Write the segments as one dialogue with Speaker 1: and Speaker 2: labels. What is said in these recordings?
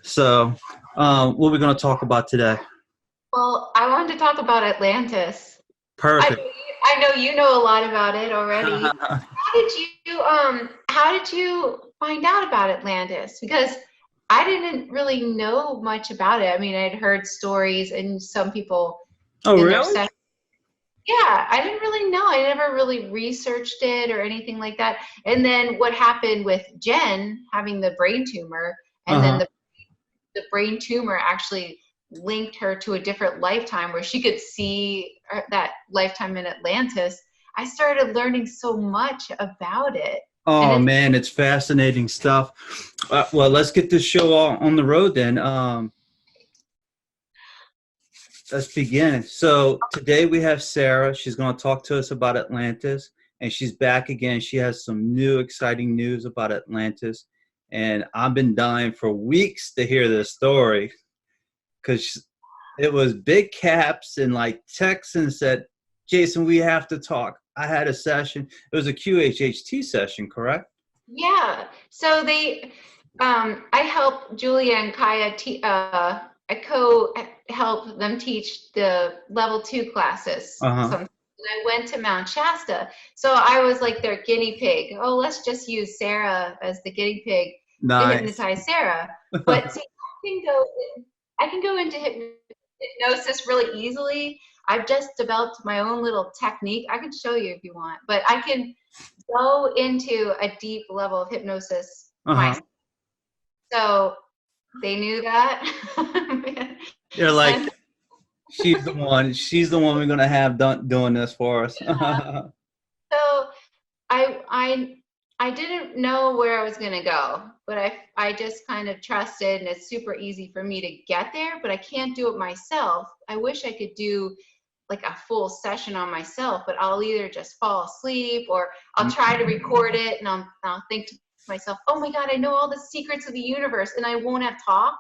Speaker 1: So, what are we going to talk about today?
Speaker 2: Well, I wanted to talk about Atlantis. I
Speaker 1: Perfect.
Speaker 2: I know you know a lot about it already. How did you find out about Atlantis? Because I didn't really know much about it. I mean, I'd heard stories and some people
Speaker 1: Oh,
Speaker 2: in their
Speaker 1: really?
Speaker 2: session. Yeah, I didn't really know. I never really researched it or anything like that. And then what happened with Jen having the brain tumor, and then
Speaker 1: Uh-huh.
Speaker 2: the brain tumor actually linked her to a different lifetime where she could see that lifetime in Atlantis. I started learning so much about it. And
Speaker 1: Oh
Speaker 2: it's
Speaker 1: man, it's fascinating stuff. Well, let's get this show on the road then. Let's begin. So today we have Sarah. She's going to talk to us about Atlantis, and she's back again. She has some new exciting news about Atlantis, and I've been dying for weeks to hear this story because it was big caps and like texts and said, Jason, we have to talk. I had a session. It was a QHHT session, correct?
Speaker 2: yeah. So I help Julia and Kaya. I co-help them teach the level 2 classes.
Speaker 1: Uh-huh.
Speaker 2: And I went to Mount Shasta, so I was like their guinea pig. Oh, let's just use Sarah as the guinea pig to
Speaker 1: Nice.
Speaker 2: hypnotize Sarah. But see, I can go into hypnosis really easily. I've just developed my own little technique. I can show you if you want, but I can go into a deep level of hypnosis
Speaker 1: Uh-huh.
Speaker 2: myself. So they knew that.
Speaker 1: You're like,
Speaker 2: And
Speaker 1: she's the one. She's the one we're gonna have doing this for us.
Speaker 2: so I I I didn't know where I was gonna go, but I just kind of trusted, and it's super easy for me to get there, but I can't do it myself. I wish I could do like a full session on myself, but I'll either just fall asleep or I'll try to record it, and I'll think to myself, oh my God, I know all the secrets of the universe, and I won't have talked.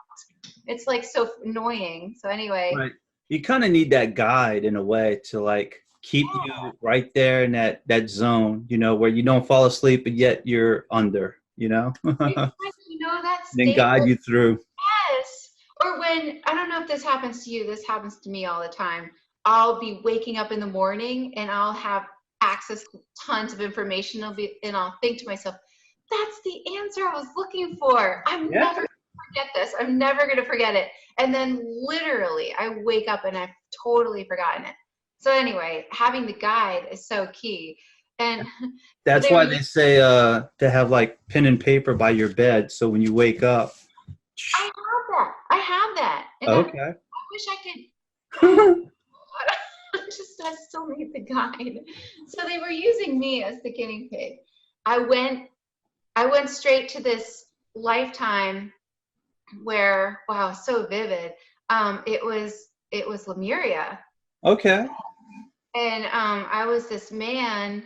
Speaker 2: It's like so annoying. So anyway,
Speaker 1: Right. You kind of need that guide in a way to like keep you right there in that zone, where you don't fall asleep, but yet you're under,
Speaker 2: it's like, that
Speaker 1: then
Speaker 2: state
Speaker 1: guide
Speaker 2: where,
Speaker 1: you through.
Speaker 2: yes. Or when, I don't know if this happens to you, this happens to me all the time. I'll be waking up in the morning and I'll have access to tons of information. And I'll think to myself, that's the answer I was looking for. I'm
Speaker 1: Yeah.
Speaker 2: never going to forget this. I'm never going to forget it. And then literally I wake up and I've totally forgotten it. So anyway, having the guide is so key. And so
Speaker 1: That's
Speaker 2: they were,
Speaker 1: why they say to have like pen and paper by your bed so when you wake up.
Speaker 2: I have that. I have that. And
Speaker 1: Okay.
Speaker 2: I wish I could. Oh, I still need the guide. So they were using me as the guinea pig. I went I went straight to this lifetime where, wow, so vivid. It was Lemuria.
Speaker 1: Okay.
Speaker 2: And I was this man,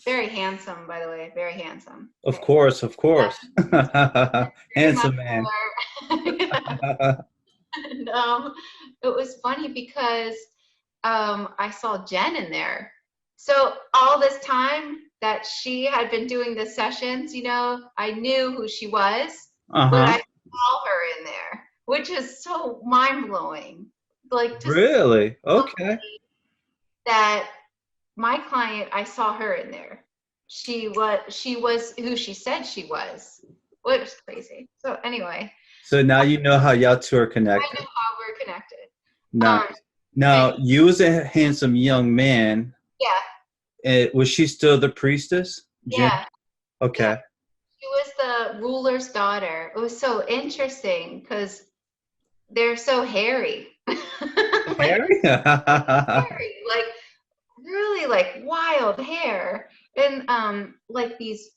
Speaker 2: very handsome, by the way, very handsome.
Speaker 1: Of course, of
Speaker 2: Yeah,
Speaker 1: course.
Speaker 2: very
Speaker 1: Handsome man.
Speaker 2: muscular. And it was funny because I saw Jen in there. So all this time that she had been doing the sessions, I knew who she was, but I
Speaker 1: Uh-huh.
Speaker 2: saw her in there, which is so mind blowing. Like just
Speaker 1: Really? Okay.
Speaker 2: that my client, I saw her in there. She was who she said she was. Well, it was crazy. So anyway,
Speaker 1: So now you know how y'all two are
Speaker 2: I
Speaker 1: connected.
Speaker 2: know how we're connected.
Speaker 1: Nice.
Speaker 2: Um, and
Speaker 1: Now, you was a handsome young man.
Speaker 2: yeah,
Speaker 1: Was she still the priestess, Jen?
Speaker 2: yeah, yeah.
Speaker 1: Okay.
Speaker 2: She was the ruler's daughter. It was so interesting because they're so hairy. Like
Speaker 1: Harry?
Speaker 2: hairy, like really like wild hair. And like these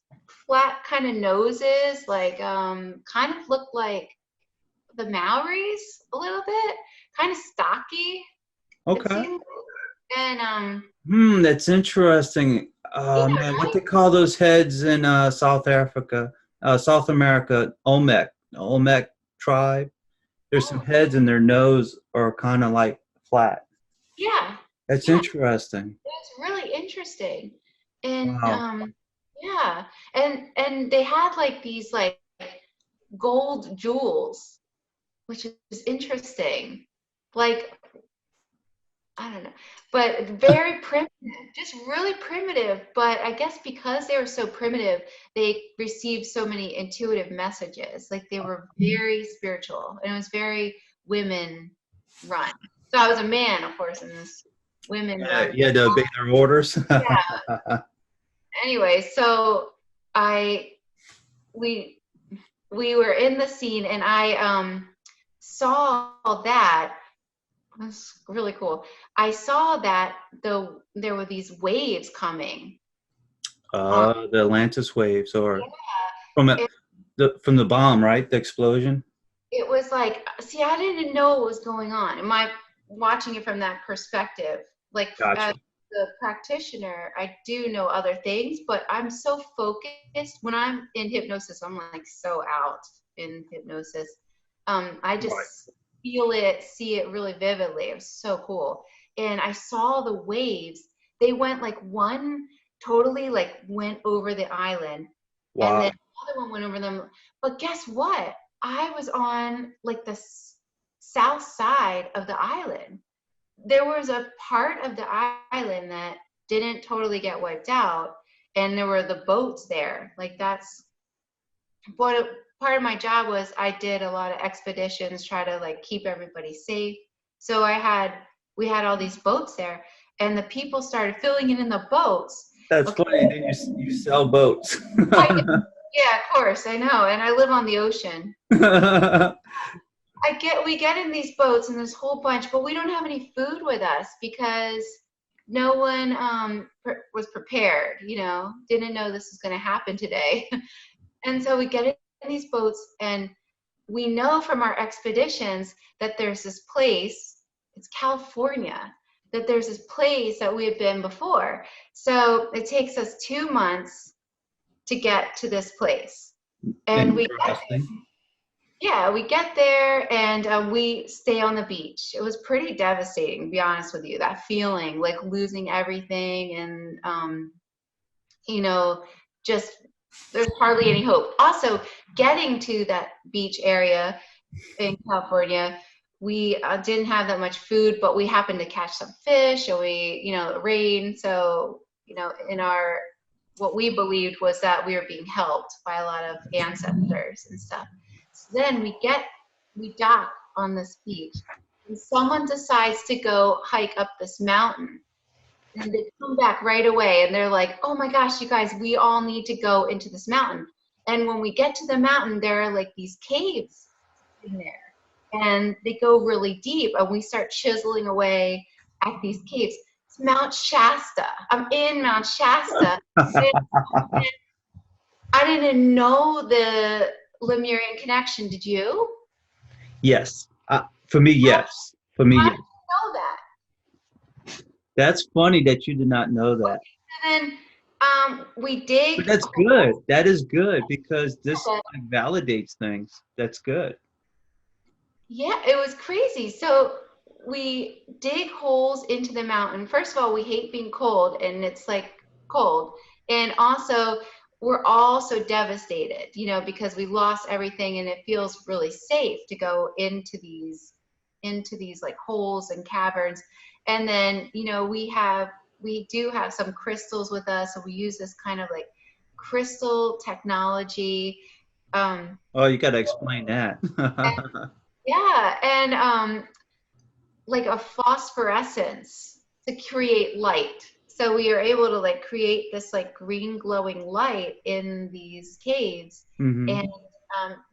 Speaker 2: flat kind of noses, like kind of look like the Maoris a little bit, kind of stocky, it
Speaker 1: Okay.
Speaker 2: seemed. And
Speaker 1: That's interesting. Oh
Speaker 2: yeah,
Speaker 1: man, what
Speaker 2: right?
Speaker 1: they call those heads in South America, Olmec tribe. There's some
Speaker 2: Oh,
Speaker 1: heads and their nose are kind of like flat.
Speaker 2: yeah,
Speaker 1: That's
Speaker 2: yeah.
Speaker 1: interesting.
Speaker 2: It's really interesting. And
Speaker 1: Wow.
Speaker 2: yeah, and they had like these like gold jewels. which is interesting. Like, I don't know, but very primitive, just really primitive. But I guess because they were so primitive, they received so many intuitive messages. Like they were very spiritual, and it was very women run. So I was a man, of course, in this women run.
Speaker 1: You had to obey their orders.
Speaker 2: Yeah. Anyway, so I we we were in the scene, and I saw that. That's really cool. I saw that there were these waves coming.
Speaker 1: The Atlantis waves, or from
Speaker 2: It,
Speaker 1: from the bomb, right? The explosion.
Speaker 2: it was like, see, I didn't know what was going on. Am I watching it from that perspective? Like as
Speaker 1: Gotcha.
Speaker 2: the practitioner, I do know other things, but I'm so focused when I'm in hypnosis. I'm like so out in hypnosis. I
Speaker 1: Right.
Speaker 2: just feel it, see it really vividly. It was so cool. And I saw the waves. They went like one totally like went over the island, and
Speaker 1: Wow.
Speaker 2: then the other one went over them. But guess what? I was on like the south side of the island. There was a part of the island that didn't totally get wiped out, and there were the boats there. Like that's what part of my job was. I did a lot of expeditions, try to like keep everybody safe. So we had all these boats there, and the people started filling in the boats.
Speaker 1: That's
Speaker 2: Okay.
Speaker 1: funny. Then you sell boats.
Speaker 2: Yeah, of course, I know, and I live on the ocean. We get in these boats and this whole bunch, but we don't have any food with us because no one was prepared, didn't know this was going to happen today. And so we get in these boats, and we know from our expeditions that there's this place, it's California, that there's this place that we had been before. So it takes us 2 months to get to this place. And
Speaker 1: Interesting.
Speaker 2: we get there, and we stay on the beach. It was pretty devastating, to be honest with you, that feeling like losing everything, and just there's hardly any hope. Also, getting to that beach area in California, we didn't have that much food, but we happened to catch some fish, and it rained. So, in our, what we believed was that we were being helped by a lot of ancestors and stuff. So then we dock on this beach, and someone decides to go hike up this mountain. And they come back right away, and they're like, oh my gosh, you guys, we all need to go into this mountain. And when we get to the mountain, there are like these caves in there, and they go really deep, and we start chiseling away at these caves. It's Mount Shasta. I'm in Mount Shasta. I didn't know the Lemurian connection. Did you?
Speaker 1: Yes. For me, yes. For me,
Speaker 2: How
Speaker 1: yes.
Speaker 2: did you know that?
Speaker 1: That's funny that you did not know that.
Speaker 2: And then we dig.
Speaker 1: But that's good. That is good because this like, validates things. That's good.
Speaker 2: Yeah, it was crazy. So we dig holes into the mountain. First of all, we hate being cold, and it's like cold. And also, we're all so devastated, because we lost everything, and it feels really safe to go into these like holes and caverns. And then, we do have some crystals with us, so we use this kind of like crystal technology.
Speaker 1: Oh, you got to explain that.
Speaker 2: Yeah, and like a phosphorescence to create light. So we are able to like create this like green glowing light in these caves, and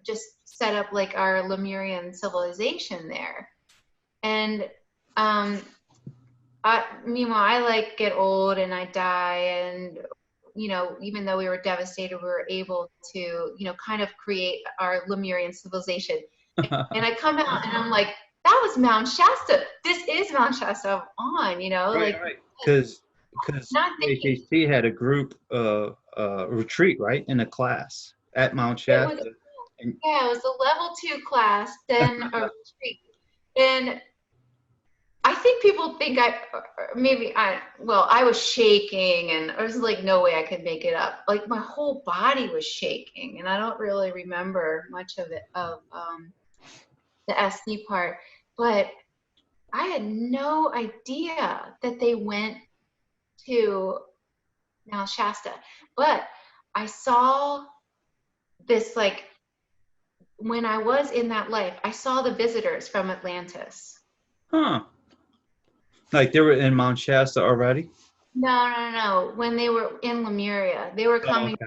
Speaker 2: just set up like our Lemurian civilization there. And meanwhile, I like get old and I die, and even though we were devastated, we were able to kind of create our Lemurian civilization. And I come out and I'm like, that was Mount Shasta. This is Mount Shasta on,
Speaker 1: Right, right. Because
Speaker 2: not thinking
Speaker 1: QHHT had a group retreat, right, in a class at Mount
Speaker 2: it was,
Speaker 1: Shasta. And,
Speaker 2: yeah, it was a level 2 class, then a retreat. And I think people think I was shaking, and there was like no way I could make it up. Like my whole body was shaking, and I don't really remember much of it, the SD part. But I had no idea that they went to now Shasta. But I saw this, like, when I was in that life, I saw the visitors from Atlantis.
Speaker 1: Huh. Like they were in Mount Shasta already?
Speaker 2: No, no, no. When they were in Lemuria, they were
Speaker 1: Oh,
Speaker 2: coming
Speaker 1: okay.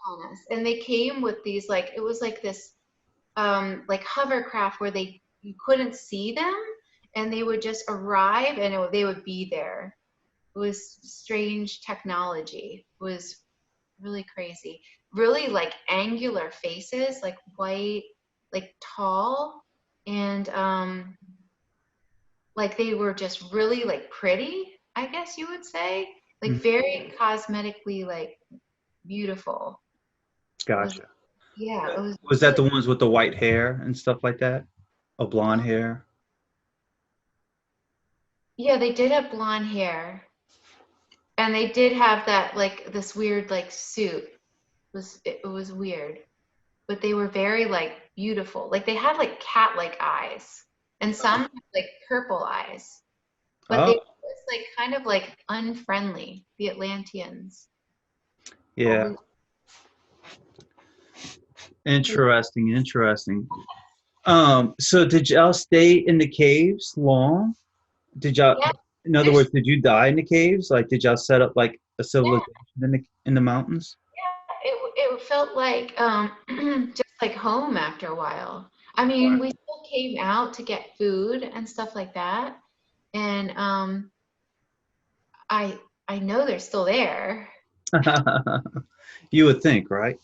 Speaker 2: on us, and they came with these, like, it was like this like hovercraft where they you couldn't see them, and they would just arrive, and they would be there. It was strange technology. It was really crazy. Really, like, angular faces, like white, like tall, and like they were just really, like, pretty, I guess you would say. Like
Speaker 1: Mhm.
Speaker 2: very cosmetically, like, beautiful. It was,
Speaker 1: Gotcha.
Speaker 2: yeah, it was
Speaker 1: Was that
Speaker 2: really,
Speaker 1: the ones with the white hair and stuff like that? Or blonde hair?
Speaker 2: yeah, they did have blonde hair. And they did have that, like, this weird, like, suit. It was weird. But they were very, like, beautiful. Like they had, like, cat-like eyes. And some had, like, purple eyes. But they
Speaker 1: Oh,
Speaker 2: were just, like, kind of, like, unfriendly, the Atlanteans.
Speaker 1: yeah.
Speaker 2: Always,
Speaker 1: Interesting, interesting. So did y'all stay in the caves long? Did y'all,
Speaker 2: yeah,
Speaker 1: in other
Speaker 2: there's,
Speaker 1: words, did you die in the caves? Like, did y'all set up like a
Speaker 2: yeah,
Speaker 1: civilization in the mountains?
Speaker 2: yeah. It felt like just like home after a while. I mean,
Speaker 1: Right.
Speaker 2: we still came out to get food and stuff like that. And I I know they're still there.
Speaker 1: You would think, right?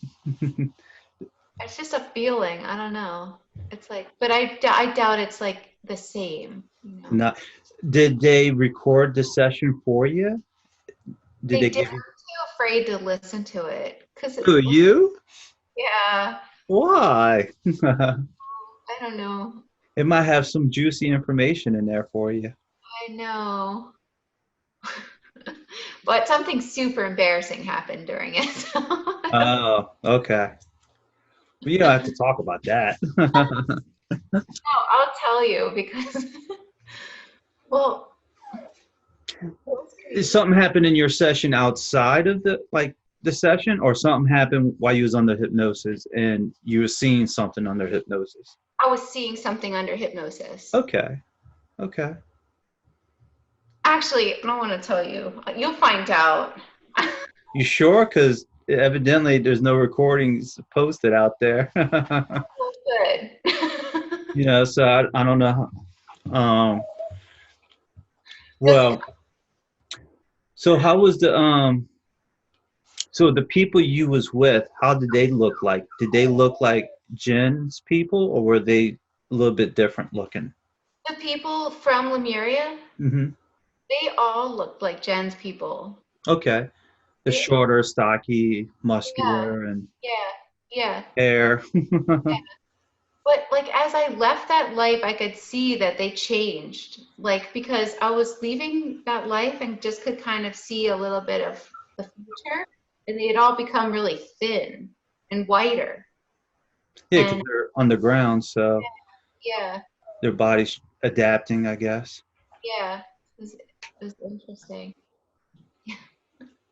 Speaker 2: It's just a feeling. I don't know. It's like, but I doubt it's like the same, you know.
Speaker 1: Not. Did they record the session for you? Did
Speaker 2: They
Speaker 1: they
Speaker 2: did.
Speaker 1: give you?
Speaker 2: I'm too afraid to listen to it because
Speaker 1: Who, you?
Speaker 2: yeah,
Speaker 1: Why?
Speaker 2: I don't know.
Speaker 1: It might have some juicy information in there for you.
Speaker 2: I know. But something super embarrassing happened during it. So
Speaker 1: Oh, okay. We don't have to talk about that.
Speaker 2: no, I'll tell you because well, it was
Speaker 1: Did
Speaker 2: crazy.
Speaker 1: something happen in your session outside of the session, or something happened while you was under hypnosis and you were seeing something under hypnosis?
Speaker 2: I was seeing something under hypnosis.
Speaker 1: Okay, okay.
Speaker 2: Actually, I don't want to tell you. You'll find out.
Speaker 1: You sure? Because evidently there's no recordings posted out there.
Speaker 2: Oh, good.
Speaker 1: You know, so I don't know. Um,
Speaker 2: Because
Speaker 1: well, so how was so the people you was with, how did they look like? Did they look like Jen's people, or were they a little bit different looking?
Speaker 2: the people from Lemuria,
Speaker 1: Hmm.
Speaker 2: they all looked like Jen's people.
Speaker 1: Okay. The
Speaker 2: They,
Speaker 1: shorter, stocky,
Speaker 2: yeah,
Speaker 1: muscular, and
Speaker 2: yeah, yeah.
Speaker 1: hair.
Speaker 2: But like as I left that life, I could see that they changed. Like because I was leaving that life and just could kind of see a little bit of the future, and they had all become really thin and whiter.
Speaker 1: Yeah, because
Speaker 2: And
Speaker 1: they're underground, so
Speaker 2: yeah,
Speaker 1: their body's adapting, I guess.
Speaker 2: yeah, it was interesting.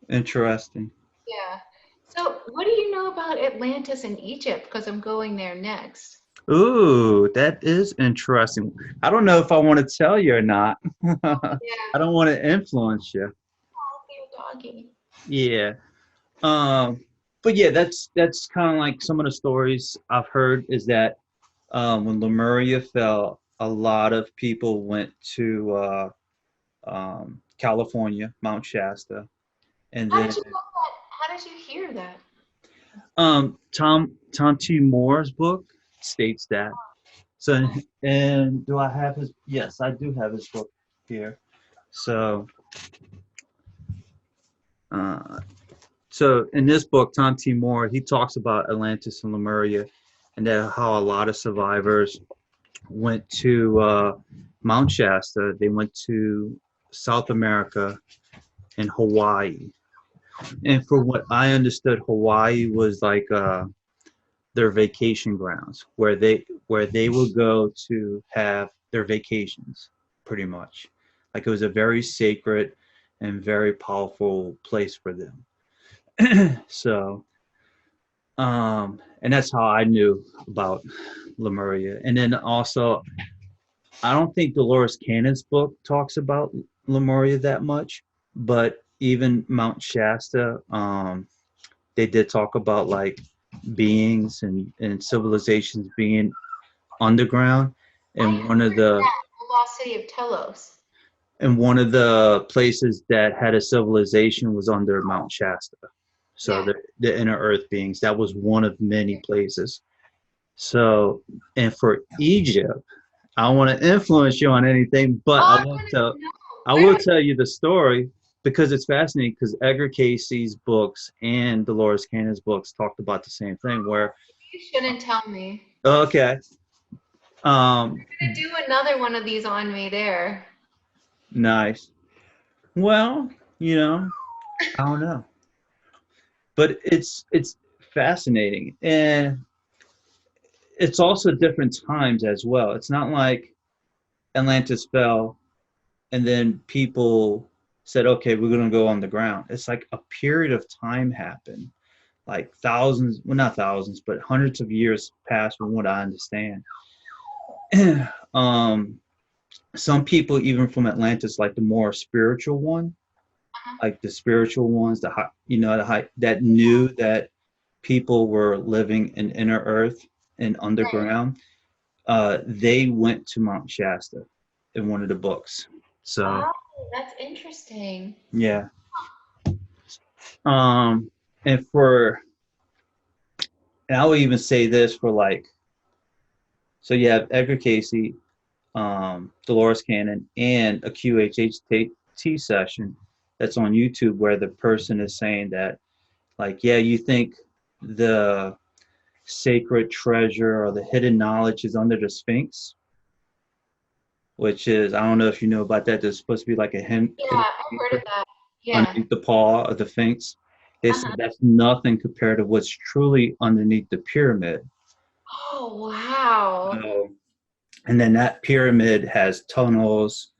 Speaker 1: Interesting.
Speaker 2: Yeah. So, what do you know about Atlantis and Egypt? Because I'm going there next.
Speaker 1: Ooh, that is interesting. I don't know if I want to tell you or not.
Speaker 2: Yeah.
Speaker 1: I don't want to influence you.
Speaker 2: Oh, dear doggy.
Speaker 1: Yeah. Um, but yeah, that's kind of like some of the stories I've heard is that when Lemuria fell, a lot of people went to California, Mount Shasta, and
Speaker 2: How
Speaker 1: then
Speaker 2: did you know that? How did you hear that?
Speaker 1: Tom T. Moore's book states that. So, and do I have his? Yes, I do have his book here. So, uh, so in this book, Tom T. Moore, he talks about Atlantis and Lemuria, and that how a lot of survivors went to Mount Shasta. They went to South America and Hawaii. And from what I understood, Hawaii was like their vacation grounds where they would go to have their vacations, pretty much. Like it was a very sacred and very powerful place for them. So, and that's how I knew about Lemuria. And then also, I don't think Dolores Cannon's book talks about Lemuria that much, but even Mount Shasta, they did talk about like beings and civilizations being underground.
Speaker 2: I
Speaker 1: And one
Speaker 2: heard
Speaker 1: of the
Speaker 2: that, the lost city of Telos.
Speaker 1: and one of the places that had a civilization was under Mount Shasta. So
Speaker 2: Yeah.
Speaker 1: the inner earth beings, that was one of many places. So, and for Egypt, I don't want to influence you on anything, but
Speaker 2: Oh, I wanted to know.
Speaker 1: I
Speaker 2: Where
Speaker 1: will
Speaker 2: was
Speaker 1: tell you the story because it's fascinating because Edgar Casey's books and Dolores Cannon's books talked about the same thing where,
Speaker 2: you? Shouldn't tell me.
Speaker 1: okay,
Speaker 2: You're gonna do another one of these on me there.
Speaker 1: nice. Well, you know, I don't know, but it's fascinating and it's also different times as well. It's not like Atlantis fell and then people said, okay, we're going to go on the ground. It's like a period of time happened, like thousands, well, not thousands, but hundreds of years passed from what I understand. um, some people, even from Atlantis, like the more spiritual one, like the spiritual ones, the high, the high, that knew that people were living in inner earth and underground, they went to Mount Shasta in one of the books. So
Speaker 2: Oh, that's interesting.
Speaker 1: yeah. Um, and for, and I would even say this for like, so you have Edgar Casey, Dolores Cannon, and a QHHT session that's on YouTube where the person is saying that, like, yeah, you think the sacred treasure or the hidden knowledge is under the Sphinx, which is, I don't know if you know about that. There's supposed to be like a
Speaker 2: Yeah,
Speaker 1: hidden
Speaker 2: I've heard of
Speaker 1: secret
Speaker 2: that. Yeah.
Speaker 1: underneath the paw of the Sphinx. They said
Speaker 2: Uh-huh.
Speaker 1: that's nothing compared to what's truly underneath the pyramid.
Speaker 2: Oh, wow.
Speaker 1: So, and then that pyramid has tunnels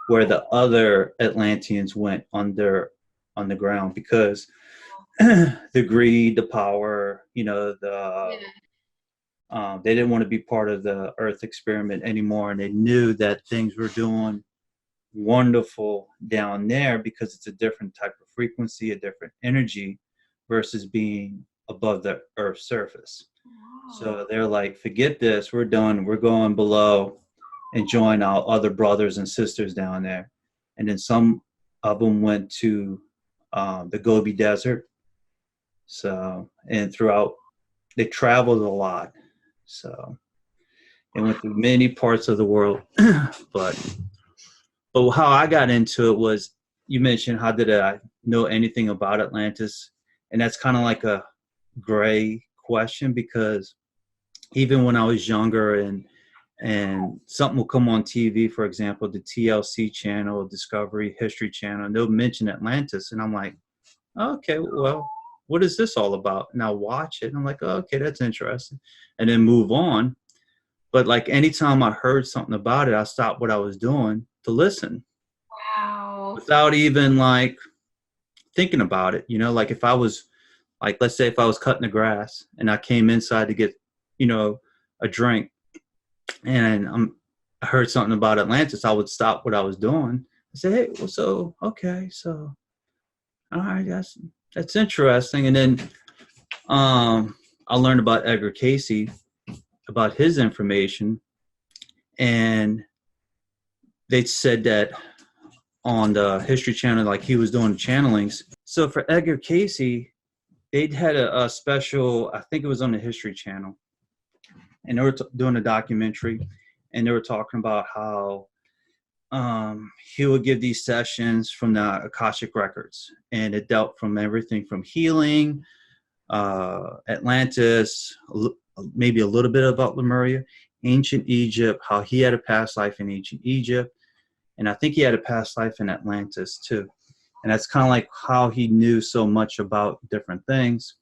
Speaker 1: where the other Atlanteans went underground because the greed, the power,
Speaker 2: Yeah.
Speaker 1: they didn't want to be part of the Earth experiment anymore, and they knew that things were doing wonderful down there because it's a different type of frequency, a different energy versus being above the Earth's surface. So
Speaker 2: Wow.
Speaker 1: they're like, forget this, we're done, we're going below and join our other brothers and sisters down there. And then some of them went to the Gobi Desert. So, and throughout, they traveled a lot. So, they went through many parts of the world. but, but how I got into it was you mentioned how did I know anything about Atlantis? And that's kind of like a gray question because even when I was younger and something will come on TV, for example, the TLC channel, Discovery History Channel, and they'll mention Atlantis, and I'm like, okay, well, what is this all about? And I'll watch it, and I'm like, oh, okay, that's interesting, and then move on. But like anytime I heard something about it, I stopped what I was doing to listen
Speaker 2: Wow.
Speaker 1: without even like thinking about it. Like if I was like, let's say if I was cutting the grass and I came inside to get, a drink and I heard something about Atlantis, I would stop what I was doing. I say, hey, well, so okay, so all right, that's interesting. And then I learned about Edgar Casey, about his information, and they said that on the History Channel, like he was doing channelings. So for Edgar Casey, they'd had a special, I think it was on the History Channel, and they were doing a documentary, and they were talking about how he would give these sessions from the Akashic records, and it dealt from everything from healing, Atlantis, maybe a little bit about Lemuria, ancient Egypt, how he had a past life in ancient Egypt, and I think he had a past life in Atlantis too. And that's kind of like how he knew so much about different things.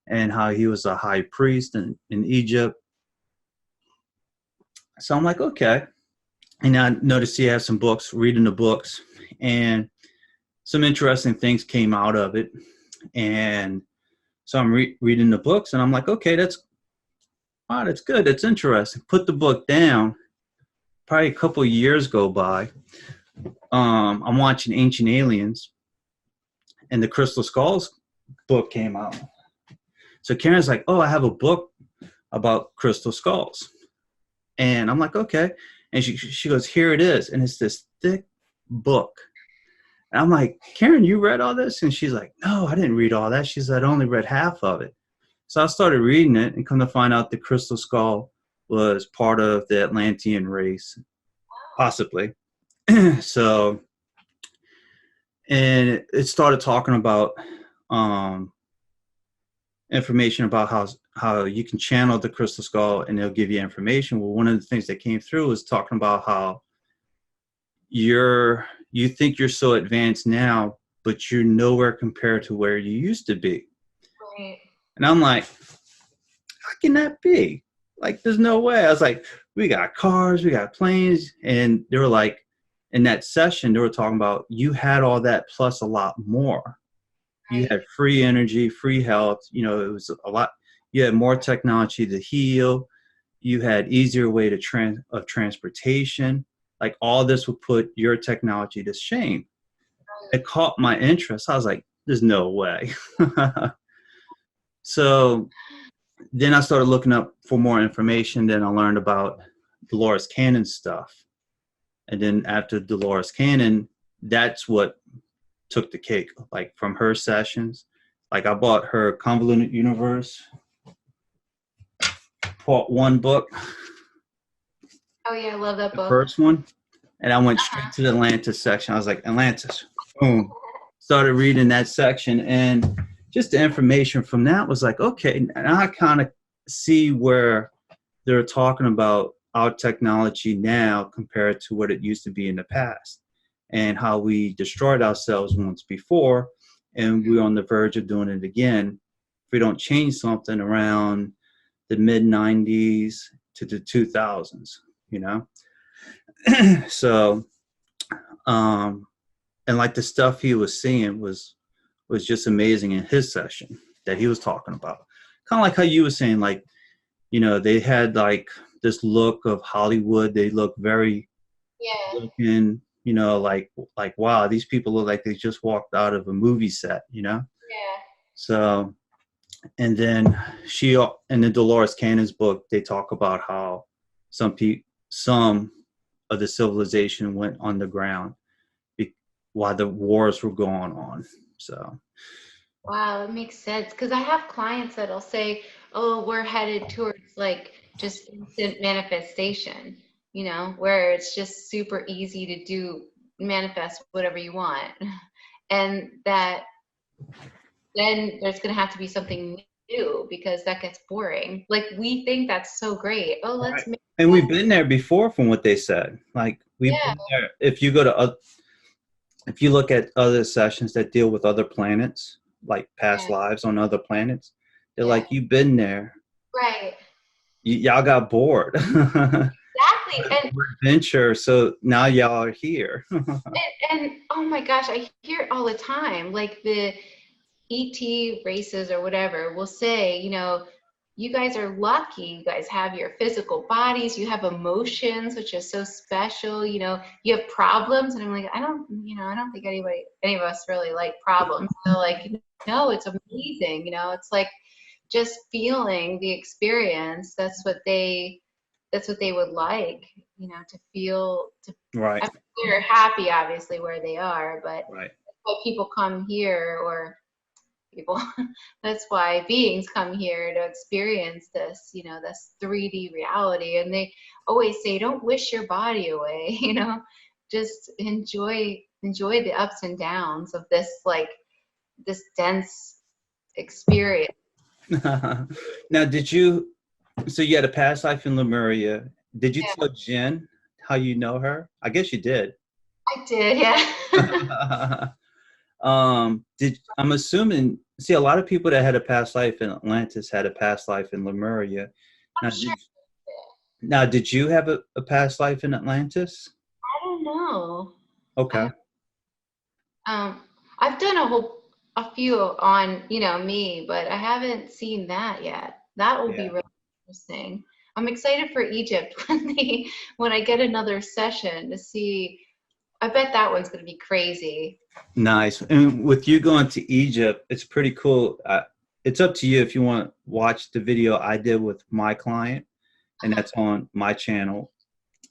Speaker 1: and how he was a high priest in Egypt. So I'm like, okay. And I noticed he had some books, reading the books, and some interesting things came out of it. And so I'm reading the books, and I'm like, okay, that's good. That's interesting. Put the book down. Probably a couple of years go by. I'm watching Ancient Aliens, and the Crystal Skulls book came out. So Karen's like, oh, I have a book about crystal skulls. And I'm like, okay. And she goes, here it is. And it's this thick book. And I'm like, Karen, you read all this? And she's like, no, I didn't read all that. She said, I only read half of it. So I started reading it, and come to find out the crystal skull was part of the Atlantean race, possibly. So, and it started talking about information about how you can channel the crystal skull and they'll give you information. Well, one of the things that came through was talking about how you think you're so advanced now, but you're nowhere compared to where you used to be.
Speaker 2: Right.
Speaker 1: And I'm like, how can that be? Like, there's no way. I was like, we got cars, we got planes. And they were like, in that session, they were talking about you had all that plus a lot more. You had free energy, free health. You know, it was a lot. You had more technology to heal. You had easier way of transportation. Like, all this would put your technology to shame. It caught my interest. I was like, there's no way. So then I started looking up for more information. Then I learned about Dolores Cannon stuff. And then after Dolores Cannon, that's what took the cake. Like, from her sessions, like I bought her Convoluted Universe Part 1 book.
Speaker 2: Oh yeah, I love that book.
Speaker 1: The first one. And I went straight to the Atlantis section. I was like, Atlantis, boom. Started reading that section, and just the information from that was like, okay, and I kind of see where they're talking about our technology now compared to what it used to be in the past, and how we destroyed ourselves once before, and we're on the verge of doing it again if we don't change something around the mid-90s to the 2000s, you know? So, and like the stuff he was seeing was just amazing in his session that he was talking about. Kind of like how you were saying, like, you know, they had like this look of Hollywood. They look very looking, you know, like, wow, these people look like they just walked out of a movie set, you know?
Speaker 2: Yeah.
Speaker 1: So, and then in the Dolores Cannon's book, they talk about how some of the civilization went underground while the wars were going on. So.
Speaker 2: Wow, it makes sense. Because I have clients that'll say, oh, we're headed towards like just instant manifestation, you know, where it's just super easy to manifest whatever you want. And that then there's going to have to be something new, because that gets boring. Like, we think that's so great. Oh, let's make.
Speaker 1: And we've been there before, from what they said. Like, we've been there. If you look at other sessions that deal with other planets, like past lives on other planets, they're like, you've been there.
Speaker 2: Right.
Speaker 1: Y'all got bored.
Speaker 2: Exactly. And
Speaker 1: adventure, so now y'all are here.
Speaker 2: and oh my gosh, I hear it all the time. Like, the ET races or whatever will say, you know, you guys are lucky. You guys have your physical bodies. You have emotions, which is so special. You know, you have problems. And I'm like, I don't think any of us really like problems. So, like, no, it's amazing. You know, it's like just feeling the experience. That's what they would like, you know, to feel.
Speaker 1: Right.
Speaker 2: I mean, they're happy, obviously, where they are, but
Speaker 1: right.
Speaker 2: But people come here, or people, that's why beings come here to experience this, you know, this 3D reality. And they always say, don't wish your body away, you know, just enjoy the ups and downs of this, like, this dense experience.
Speaker 1: Now, so you had a past life in Lemuria. Did you tell Jen how you know her? I guess you did.
Speaker 2: I did, yeah.
Speaker 1: I'm assuming, see, a lot of people that had a past life in Atlantis had a past life in Lemuria. Now,
Speaker 2: I'm sure.
Speaker 1: did you have a past life in Atlantis?
Speaker 2: I don't know.
Speaker 1: Okay.
Speaker 2: I, um, I've done a few on, me, but I haven't seen that yet. That will be
Speaker 1: Yeah.
Speaker 2: really interesting. I'm excited for Egypt when I get another session to see. I bet that one's going to be crazy.
Speaker 1: Nice. And with you going to Egypt, it's pretty cool. It's up to you if you want to watch the video I did with my client, and that's on my channel.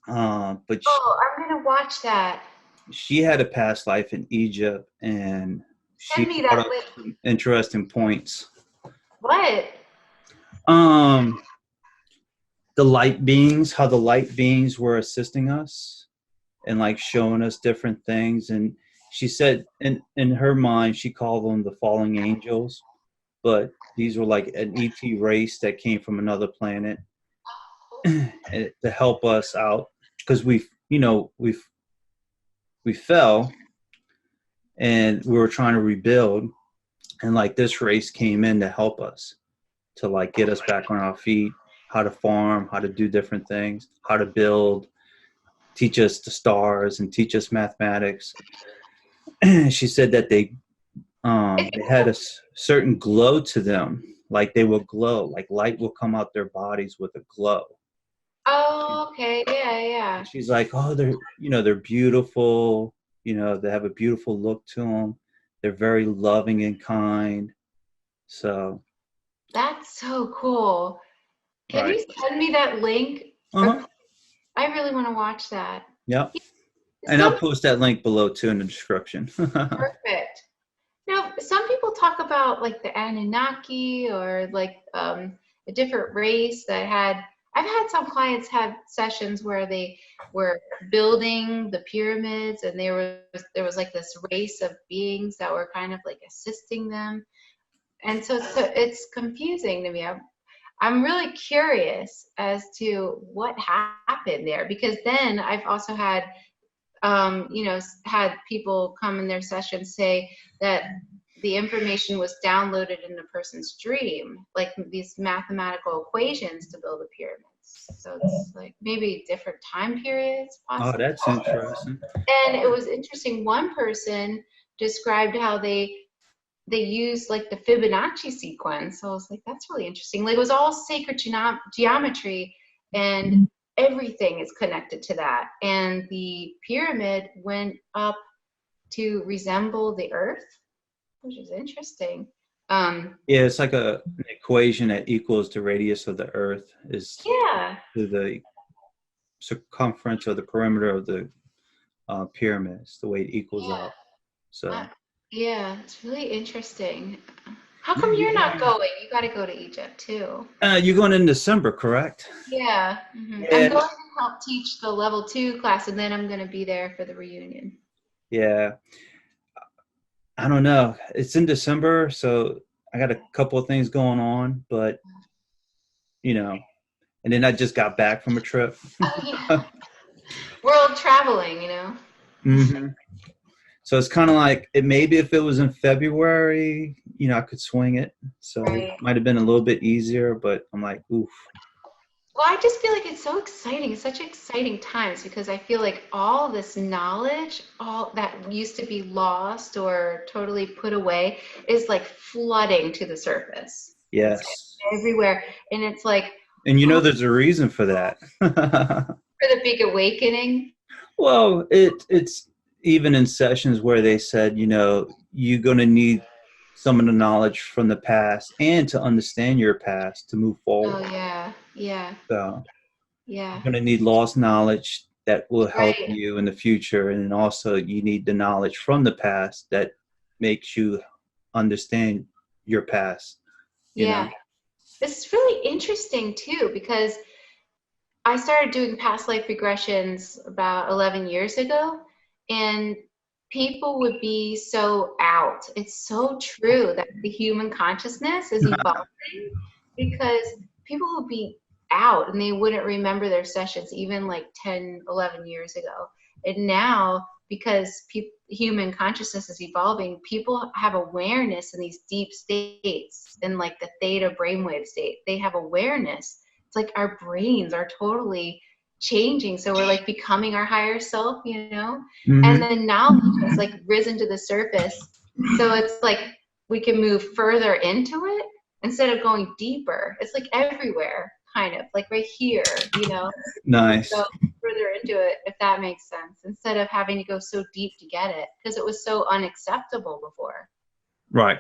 Speaker 1: But
Speaker 2: Oh, I'm going to watch that.
Speaker 1: she had a past life in Egypt, and
Speaker 2: Send
Speaker 1: she
Speaker 2: me
Speaker 1: brought
Speaker 2: that
Speaker 1: up
Speaker 2: link.
Speaker 1: some interesting points.
Speaker 2: What?
Speaker 1: Um, the light beings, how the light beings were assisting us and like showing us different things. And she said in her mind, she called them the falling angels, but these were like an ET race that came from another planet to help us out because we fell and we were trying to rebuild, and like this race came in to help us to like get us back on our feet, how to farm, how to do different things, how to build, teach us the stars and teach us mathematics. She said that they had a certain glow to them, like they will glow, like light will come out their bodies with a glow.
Speaker 2: Oh, okay. Yeah, yeah.
Speaker 1: She's like, oh, they're beautiful, they have a beautiful look to them, they're very loving and kind. So
Speaker 2: That's so cool. Can
Speaker 1: right.
Speaker 2: you send me that link?
Speaker 1: Uh-huh.
Speaker 2: I really want to watch that.
Speaker 1: Yep. And I'll
Speaker 2: Some
Speaker 1: post that link below too in the description.
Speaker 2: perfect. Now, some people talk about like the Anunnaki or like a different race that had. I've had some clients have sessions where they were building the pyramids, and there was like this race of beings that were kind of like assisting them, and so it's confusing to me. I'm really curious as to what happened there, because then I've also had had people come in their sessions say that the information was downloaded in a person's dream, like these mathematical equations to build the pyramids. So it's like maybe different time periods,
Speaker 1: Oh,
Speaker 2: possibly.
Speaker 1: that's interesting.
Speaker 2: And it was interesting. One person described how they used like the Fibonacci sequence. So I was like, that's really interesting. Like it was all sacred geometry, and everything is connected to that. And the pyramid went up to resemble the earth, which is interesting.
Speaker 1: Yeah, it's like an equation that equals the radius of the Earth is
Speaker 2: Yeah.
Speaker 1: to the circumference or the perimeter of the pyramids, the way it equals
Speaker 2: Yeah.
Speaker 1: out. So
Speaker 2: Yeah, it's really interesting. How
Speaker 1: yeah,
Speaker 2: come you're not going? You got to go to Egypt too.
Speaker 1: you're going in December, correct?
Speaker 2: Yeah. I'm
Speaker 1: Yeah,
Speaker 2: going to help teach the level 2 class, and then I'm going to be there for the reunion.
Speaker 1: yeah. I don't know. It's in December, so I got a couple of things going on, but you know, and then I just got back from a trip.
Speaker 2: Oh, yeah. World traveling,
Speaker 1: hmm So it's kind of like it. Maybe if it was in February, I could swing it. So it
Speaker 2: Right.
Speaker 1: might have been a little bit easier, but I'm like, oof.
Speaker 2: Well, I just feel like it's so exciting. It's such exciting times because I feel like all this knowledge, all that used to be lost or totally put away, is like flooding to the surface. It's
Speaker 1: Yes.
Speaker 2: everywhere. And it's like,
Speaker 1: And
Speaker 2: oh,
Speaker 1: there's a reason for that.
Speaker 2: for the big awakening.
Speaker 1: Well, it's even in sessions where they said, you're going to need some of the knowledge from the past and to understand your past to move
Speaker 2: Oh,
Speaker 1: forward.
Speaker 2: yeah. Yeah.
Speaker 1: So
Speaker 2: Yeah.
Speaker 1: you're going to need lost knowledge that will help
Speaker 2: Right.
Speaker 1: you in the future. And then also you need the knowledge from the past that makes you understand your past, you know?
Speaker 2: Yeah. This is really interesting too, because I started doing past life regressions about 11 years ago, and people would be so out. It's so true that the human consciousness is evolving, because people would be out and they wouldn't remember their sessions even like 10, 11 years ago. And now, because human consciousness is evolving, people have awareness in these deep states, in like the theta brainwave state. They have awareness. It's like our brains are totally changing. So we're like becoming our higher self, you know? And then knowledge has like risen to the surface. So it's like we can move further into it instead of going deeper. It's like everywhere, kind of like right here, you know?
Speaker 1: Nice.
Speaker 2: So further into it, if that makes sense, instead of having to go so deep to get it, because it was so unacceptable before.
Speaker 1: Right.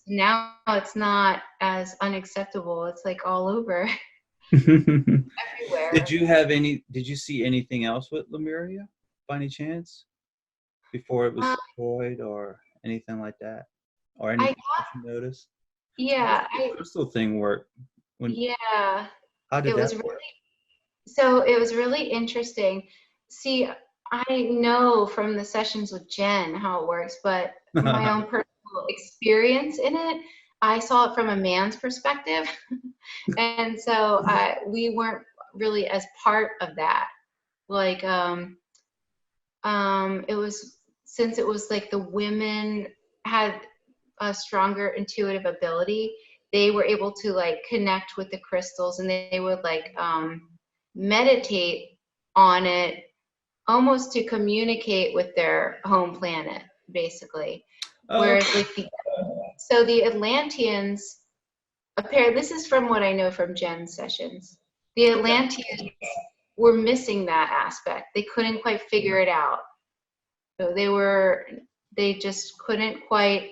Speaker 2: Now it's not as unacceptable. It's like all over, everywhere.
Speaker 1: Did you see anything else with Lemuria by any chance before it was destroyed or anything like that? Or anything else you noticed?
Speaker 2: Yeah.
Speaker 1: How did the crystal thing work?
Speaker 2: Yeah.
Speaker 1: How did that work?
Speaker 2: So it was really interesting. See, I know from the sessions with Jen how it works, but my own personal experience in it, I saw it from a man's perspective. And so we weren't really as part of that. Like, it was, since it was like the women had a stronger intuitive ability, they were able to like connect with the crystals, and they would like meditate on it almost to communicate with their home planet, basically. Whereas like the Atlanteans, apparently, this is from what I know from Jen's sessions, the Atlanteans were missing that aspect. They couldn't quite figure it out. So they just couldn't quite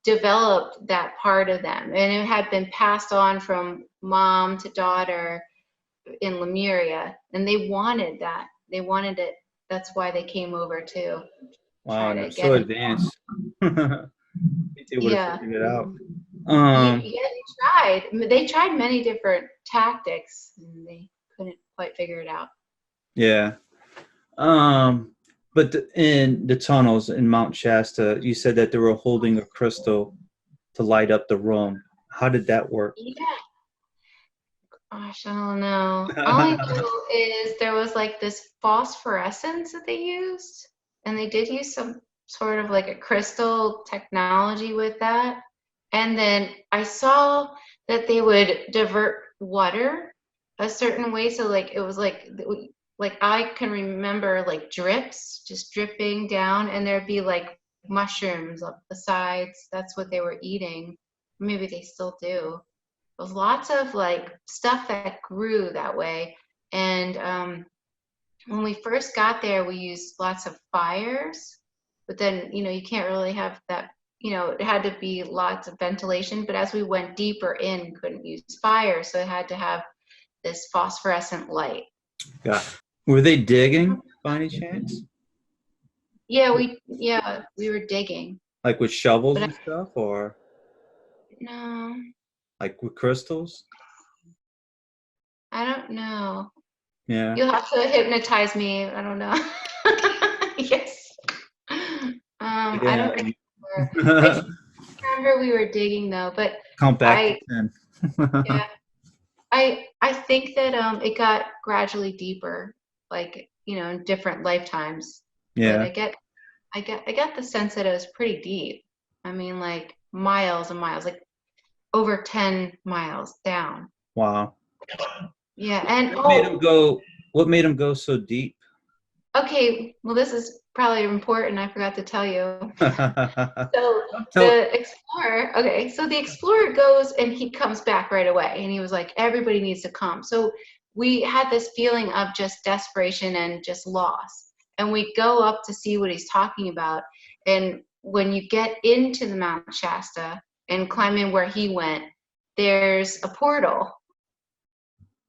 Speaker 2: develop that part of them. And it had been passed on from mom to daughter in Lemuria, and they wanted that. They wanted it. That's why they came over to
Speaker 1: Wow,
Speaker 2: try
Speaker 1: and
Speaker 2: to
Speaker 1: they're
Speaker 2: get
Speaker 1: so
Speaker 2: it.
Speaker 1: advanced. They would have
Speaker 2: Yeah.
Speaker 1: figured it out.
Speaker 2: Yeah, they tried many different tactics, and they couldn't quite figure it out.
Speaker 1: Yeah. But in the tunnels in Mount Shasta, you said that they were holding a crystal to light up the room. How did that work?
Speaker 2: Yeah. Gosh, I don't know. All I know is there was like this phosphorescence that they used, and they did use some sort of like a crystal technology with that. And then I saw that they would divert water a certain way. So like it was like I can remember like drips just dripping down, and there'd be like mushrooms up the sides. That's what they were eating. Maybe they still do. There's lots of like stuff that grew that way. And when we first got there, we used lots of fires, but then, you know, you can't really have that, you know, it had to be lots of ventilation. But as we went deeper in, couldn't use fire. So it had to have this phosphorescent light.
Speaker 1: Yeah. Were they digging by any chance?
Speaker 2: Yeah, we were digging.
Speaker 1: Like with shovels and stuff, or
Speaker 2: No,
Speaker 1: like with crystals?
Speaker 2: I don't know.
Speaker 1: Yeah.
Speaker 2: You'll have to hypnotize me. I don't know. Yes. I don't remember. I remember we were digging though, but
Speaker 1: Count back to 10.
Speaker 2: yeah, I think that it got gradually deeper, like, you know, in different lifetimes.
Speaker 1: Yeah.
Speaker 2: But I get the sense that it was pretty deep. I mean, like miles and miles, like over 10 miles down.
Speaker 1: Wow.
Speaker 2: Yeah, and
Speaker 1: what made him go so deep?
Speaker 2: Okay, well, this is probably important. I forgot to tell you. So the explorer goes and he comes back right away. And he was like, everybody needs to come. So we had this feeling of just desperation and just loss. And we go up to see what he's talking about. And when you get into the Mount Shasta and climb in where he went, there's a portal.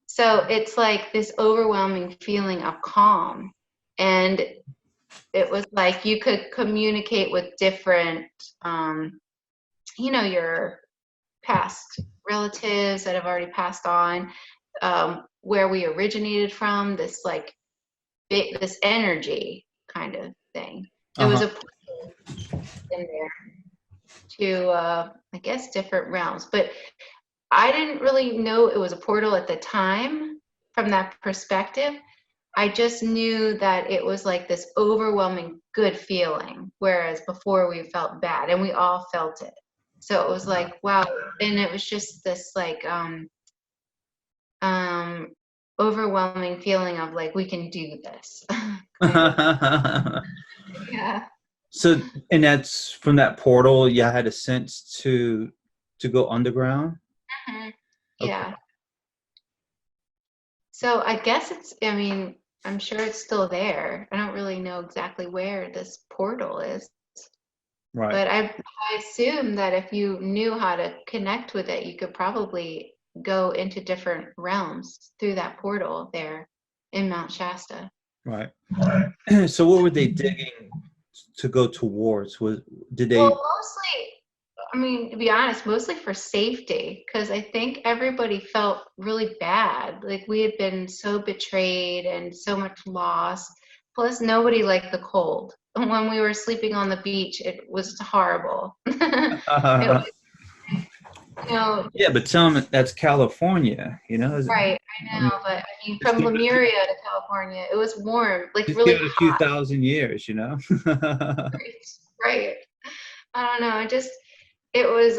Speaker 2: So it's like this overwhelming feeling of calm. And it was like you could communicate with different, you know, your past relatives that have already passed on, where we originated from, this like this energy kind of thing. There was a portal in there to, I guess, different realms. But I didn't really know it was a portal at the time from that perspective. I just knew that it was like this overwhelming good feeling, whereas before we felt bad, and we all felt it. So it was like, wow. And it was just this like um overwhelming feeling of like, we can do this. Kind of. Yeah.
Speaker 1: So, and that's from that portal, you had a sense to go underground?
Speaker 2: Mhm.
Speaker 1: Okay.
Speaker 2: Yeah. So I guess I mean, I'm sure it's still there. I don't really know exactly where this portal is,
Speaker 1: Right.
Speaker 2: but I assume that if you knew how to connect with it, you could probably go into different realms through that portal there in Mount Shasta.
Speaker 1: Right. So what were they digging to go towards? Did
Speaker 2: Well,
Speaker 1: they
Speaker 2: mostly, I mean, to be honest, mostly for safety, because I think everybody felt really bad. Like we had been so betrayed and so much loss. Plus, nobody liked the cold. When we were sleeping on the beach, it was horrible. It was,
Speaker 1: Yeah, but
Speaker 2: just
Speaker 1: tell them that's California,
Speaker 2: right.
Speaker 1: I
Speaker 2: I
Speaker 1: mean,
Speaker 2: know, but I mean,
Speaker 1: just
Speaker 2: from
Speaker 1: give it a few,
Speaker 2: Lemuria to California, it was warm, like
Speaker 1: just
Speaker 2: really
Speaker 1: give it a few
Speaker 2: hot.
Speaker 1: thousand years,
Speaker 2: Right. I don't know. It was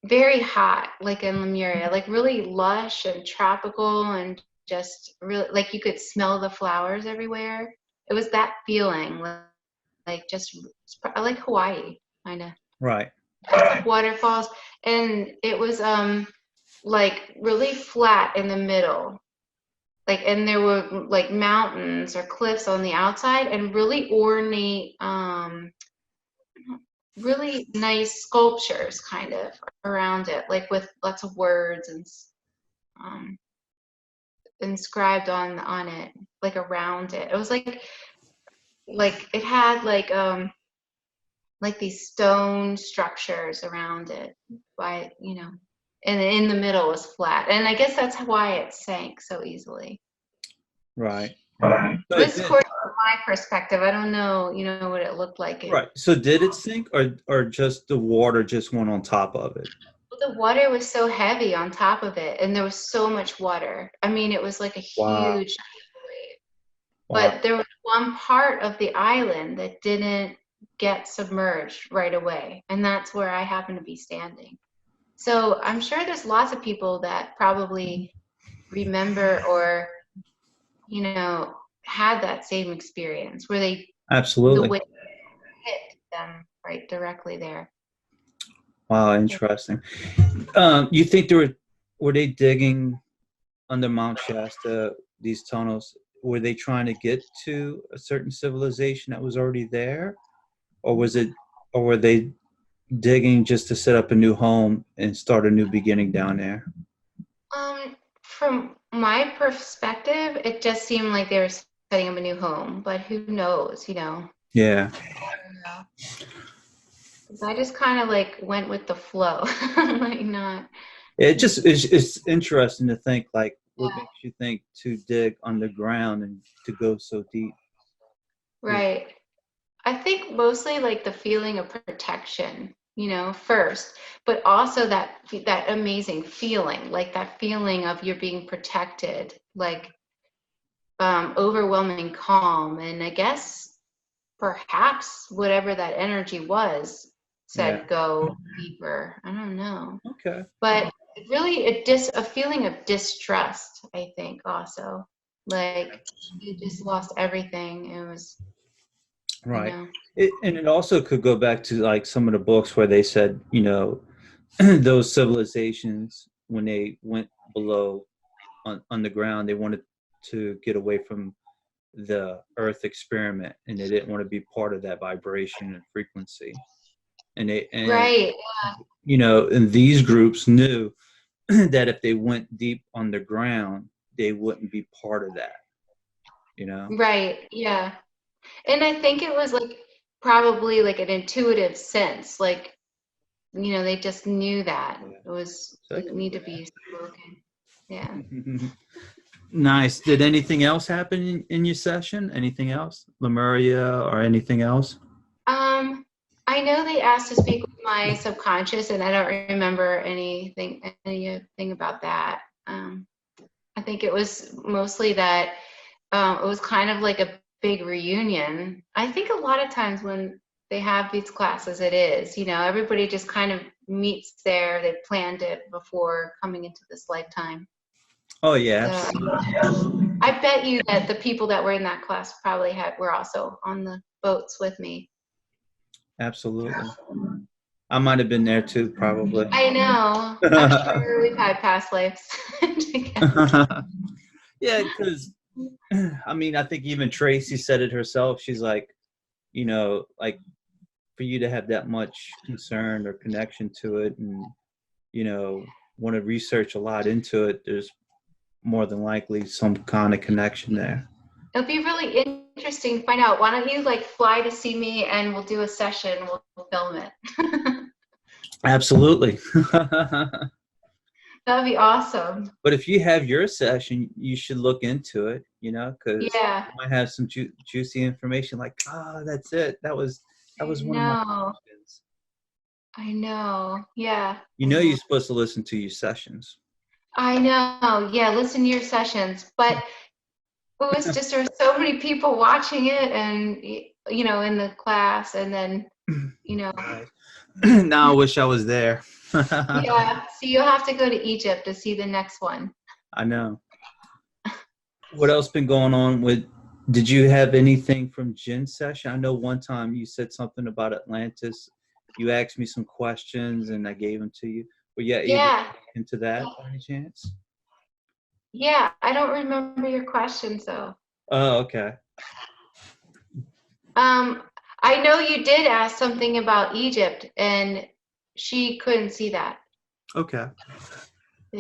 Speaker 2: very hot, like in Lemuria, like really lush and tropical and just really like you could smell the flowers everywhere. It was that feeling, like just I like Hawaii, kind of
Speaker 1: Right.
Speaker 2: waterfalls, and it was like really flat in the middle. Like, and there were like mountains or cliffs on the outside and really ornate really nice sculptures kind of around it, like with lots of words and um, inscribed on it, like around it. It was like it had like these stone structures around it, by and in the middle was flat. And I guess that's why it sank so easily.
Speaker 1: Right. So it
Speaker 2: This,
Speaker 1: did.
Speaker 2: according to my perspective, I don't know, what it looked like.
Speaker 1: Right. So did it sink, or just the water just went on top of it?
Speaker 2: The water was so heavy on top of it, and there was so much water. I mean, it was like a
Speaker 1: Wow.
Speaker 2: huge wave.
Speaker 1: Wow.
Speaker 2: But there was one part of the island that didn't get submerged right away, and that's where I happen to be standing. So I'm sure there's lots of people that probably remember or, had that same experience where the
Speaker 1: Absolutely.
Speaker 2: wave hit them right directly there.
Speaker 1: Wow, interesting. You think were they digging under Mount Shasta, these tunnels? Were they trying to get to a certain civilization that was already there, or were they digging just to set up a new home and start a new beginning down there?
Speaker 2: From my perspective, it just seemed like they were setting up a new home, but who knows?
Speaker 1: Yeah.
Speaker 2: Yeah. I just kind of like went with the flow, like not.
Speaker 1: It just it's interesting to think, like, what
Speaker 2: Yeah.
Speaker 1: makes you think to dig underground and to go so deep?
Speaker 2: Right. I think mostly like the feeling of protection, first, but also that amazing feeling, like that feeling of you're being protected, like overwhelming calm, and I guess perhaps whatever that energy was
Speaker 1: Yeah.
Speaker 2: said go deeper. I don't know.
Speaker 1: Okay.
Speaker 2: But really a feeling of distrust, I think, also. Like you just lost everything. It was, you
Speaker 1: Right.
Speaker 2: know.
Speaker 1: And it also could go back to like some of the books where they said, those civilizations, when they went below on the ground, they wanted to get away from the Earth experiment, and they didn't want to be part of that vibration and frequency. And
Speaker 2: Right.
Speaker 1: and these groups knew that if they went deep underground, they wouldn't be part of that.
Speaker 2: Right. Yeah. And I think it was like probably like an intuitive sense. Like, they just knew that it was
Speaker 1: So that could
Speaker 2: need to be spoken. Yeah.
Speaker 1: be. Nice. Did anything else happen in your session? Anything else? Lemuria or anything else?
Speaker 2: Um, I know they asked to speak with my subconscious, and I don't remember anything about that. I think it was mostly that it was kind of like a big reunion. I think a lot of times when they have these classes, it is, you know, everybody just kind of meets there. They planned it before coming into this lifetime.
Speaker 1: Oh yeah,
Speaker 2: So
Speaker 1: absolutely.
Speaker 2: I bet you that the people that were in that class probably were also on the boats with me.
Speaker 1: Absolutely. I might have been there too, probably.
Speaker 2: I know. I'm sure we've had past lives together.
Speaker 1: Yeah, because I mean, I think even Tracy said it herself. She's like, you know, like for you to have that much concern or connection to it, and you know, want to research a lot into it, there's more than likely some kind of connection there.
Speaker 2: It'll be really interesting to find out. Why don't you like fly to see me and we'll do a session. We'll film it.
Speaker 1: Absolutely.
Speaker 2: That'd be awesome.
Speaker 1: But if you have your session, you should look into it, you know, because
Speaker 2: Yeah,
Speaker 1: you might have some juicy information like, that's it. That
Speaker 2: I
Speaker 1: was one of my
Speaker 2: know.
Speaker 1: questions.
Speaker 2: I know. Yeah.
Speaker 1: You know you're supposed to listen to your sessions.
Speaker 2: I know. Yeah, listen to your sessions. But it was just there were so many people watching it and you know, in the class and then, you know.
Speaker 1: Right. Now I wish I was there.
Speaker 2: Yeah. So you'll have to go to Egypt to see the next one.
Speaker 1: I know. What else been going on with? Did you have anything from Jen's session? I know one time you said something about Atlantis. You asked me some questions and I gave them to you. Were you able to
Speaker 2: Yeah.
Speaker 1: look into that by any chance?
Speaker 2: Yeah. I don't remember your questions though.
Speaker 1: Oh, okay.
Speaker 2: Um, I know you did ask something about Egypt, and she couldn't see that.
Speaker 1: Okay.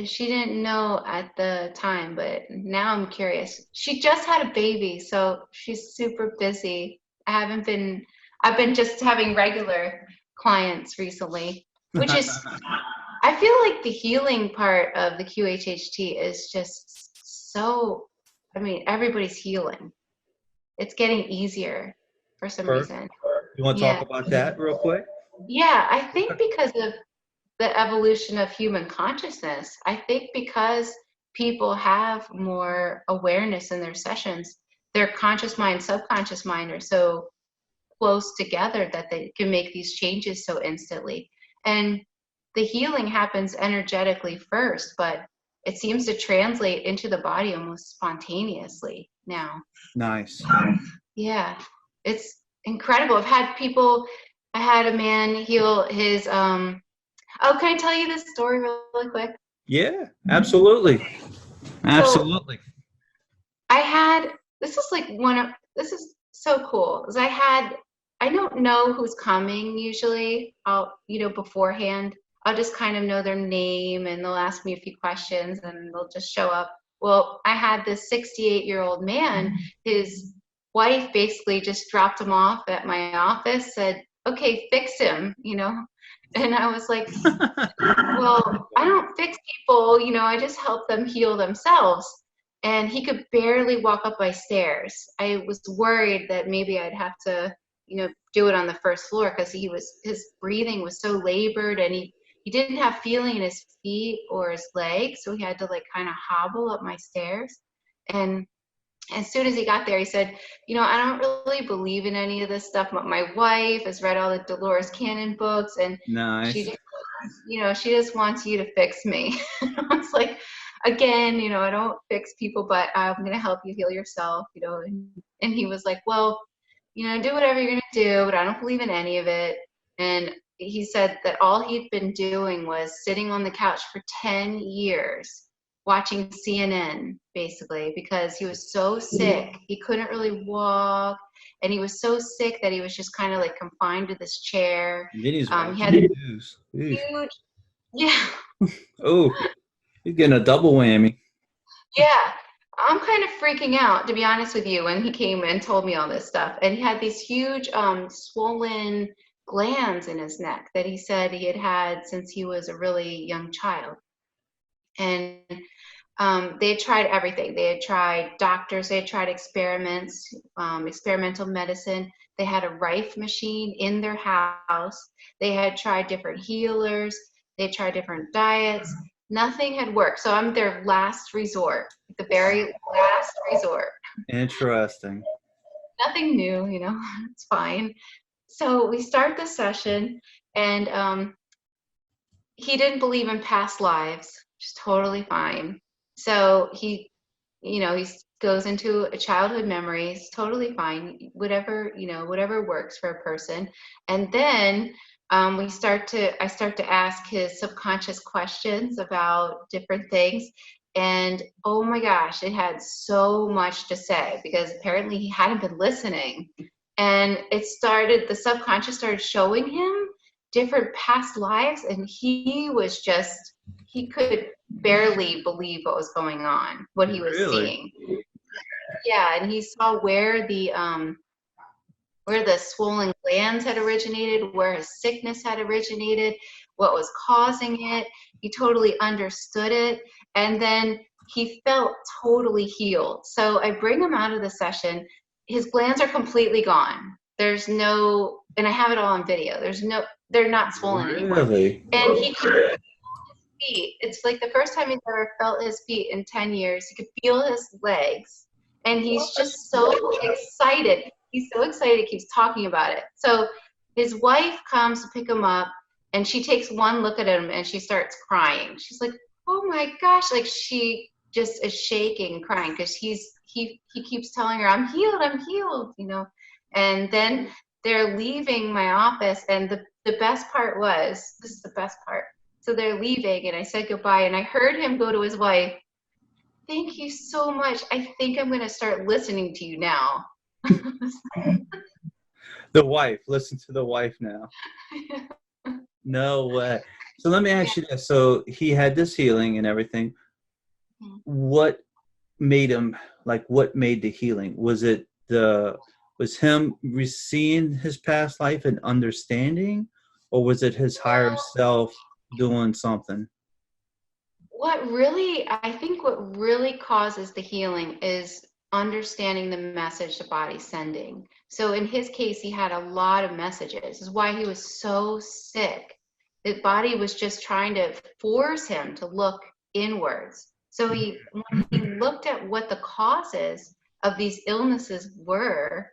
Speaker 2: She didn't know at the time, but now I'm curious. She just had a baby, so she's super busy. I've been just having regular clients recently, which is, I feel like the healing part of the QHHT is just so, I mean, everybody's healing. It's getting easier for some
Speaker 1: Perfect.
Speaker 2: reason.
Speaker 1: You want to talk
Speaker 2: Yeah.
Speaker 1: about that real quick?
Speaker 2: Yeah, I think because of the evolution of human consciousness, I think because people have more awareness in their sessions, their conscious mind, subconscious mind are so close together that they can make these changes so instantly. And the healing happens energetically first, but it seems to translate into the body almost spontaneously now.
Speaker 1: Nice.
Speaker 2: Yeah, it's incredible. I had a man heal his oh, can I tell you this story really quick?
Speaker 1: Yeah, absolutely.
Speaker 2: So
Speaker 1: Absolutely.
Speaker 2: I had, this is so cool, is I don't know who's coming usually. You know, beforehand, I'll just kind of know their name and they'll ask me a few questions and they'll just show up. Well, I had this 68-year-old man, his wife basically just dropped him off at my office, said, okay, fix him, you know? And I was like, well, I don't fix people, you know, I just help them heal themselves. And he could barely walk up my stairs. I was worried that maybe I'd have to, you know, do it on the first floor because his breathing was so labored and he didn't have feeling in his feet or his legs. So he had to like kind of hobble up my stairs. And as soon as he got there, he said, you know, I don't really believe in any of this stuff, but my wife has read all the Dolores Cannon books and she
Speaker 1: Nice.
Speaker 2: just, you know, she just wants you to fix me. I was like, again, you know, I don't fix people, but I'm going to help you heal yourself, you know. And he was like, well, you know, do whatever you're going to do, but I don't believe in any of it. And he said that all he'd been doing was sitting on the couch for 10 years watching CNN, basically, because he was so sick. He couldn't really walk. And he was so sick that he was just kind of like confined to this chair.
Speaker 1: And then he's
Speaker 2: He
Speaker 1: watching
Speaker 2: had a
Speaker 1: the news.
Speaker 2: huge, yeah,
Speaker 1: Oh, he's getting a double whammy.
Speaker 2: yeah. I'm kind of freaking out, to be honest with you, when he came and told me all this stuff. And he had these huge swollen glands in his neck that he said he had had since he was a really young child. And They had tried everything. They had tried doctors. They had tried experiments, experimental medicine. They had a Rife machine in their house. They had tried different healers. They had tried different diets. Nothing had worked. So I'm their last resort, the very last resort.
Speaker 1: Interesting.
Speaker 2: Nothing new, it's fine. So we start the session, and he didn't believe in past lives, which is totally fine. So he goes into a childhood memories, totally fine, whatever works for a person. And then I start to ask his subconscious questions about different things. And oh my gosh, it had so much to say because apparently he hadn't been listening. And the subconscious started showing him different past lives, and he could barely believe what was going on, what he was
Speaker 1: Really?
Speaker 2: seeing. Yeah, and he saw where the swollen glands had originated, where his sickness had originated, what was causing it. He totally understood it, and then he felt totally healed. So I bring him out of the session. His glands are completely gone. And I have it all on video. They're not swollen anymore.
Speaker 1: Really?
Speaker 2: And he could feet. It's like the first time he's ever felt his feet in 10 years. He could feel his legs. And he's just so excited. He's so excited, he keeps talking about it. So his wife comes to pick him up, and she takes one look at him and she starts crying. She's like, oh my gosh, like she just is shaking, crying, because he keeps telling her, I'm healed, And then they're leaving my office, and the best part was, this is the best part. So they're leaving, and I said goodbye, and I heard him go to his wife, thank you so much. I think I'm going to start listening to you now.
Speaker 1: The wife. Listen to the wife now. No way. So let me ask you this. So he had this healing and everything. What made the healing? Was him seeing his past life and understanding, or was it his higher self doing something?
Speaker 2: I think what really causes the healing is understanding the message the body's sending. So in his case, he had a lot of messages. This is why he was so sick. The body was just trying to force him to look inwards. So when he looked at what the causes of these illnesses were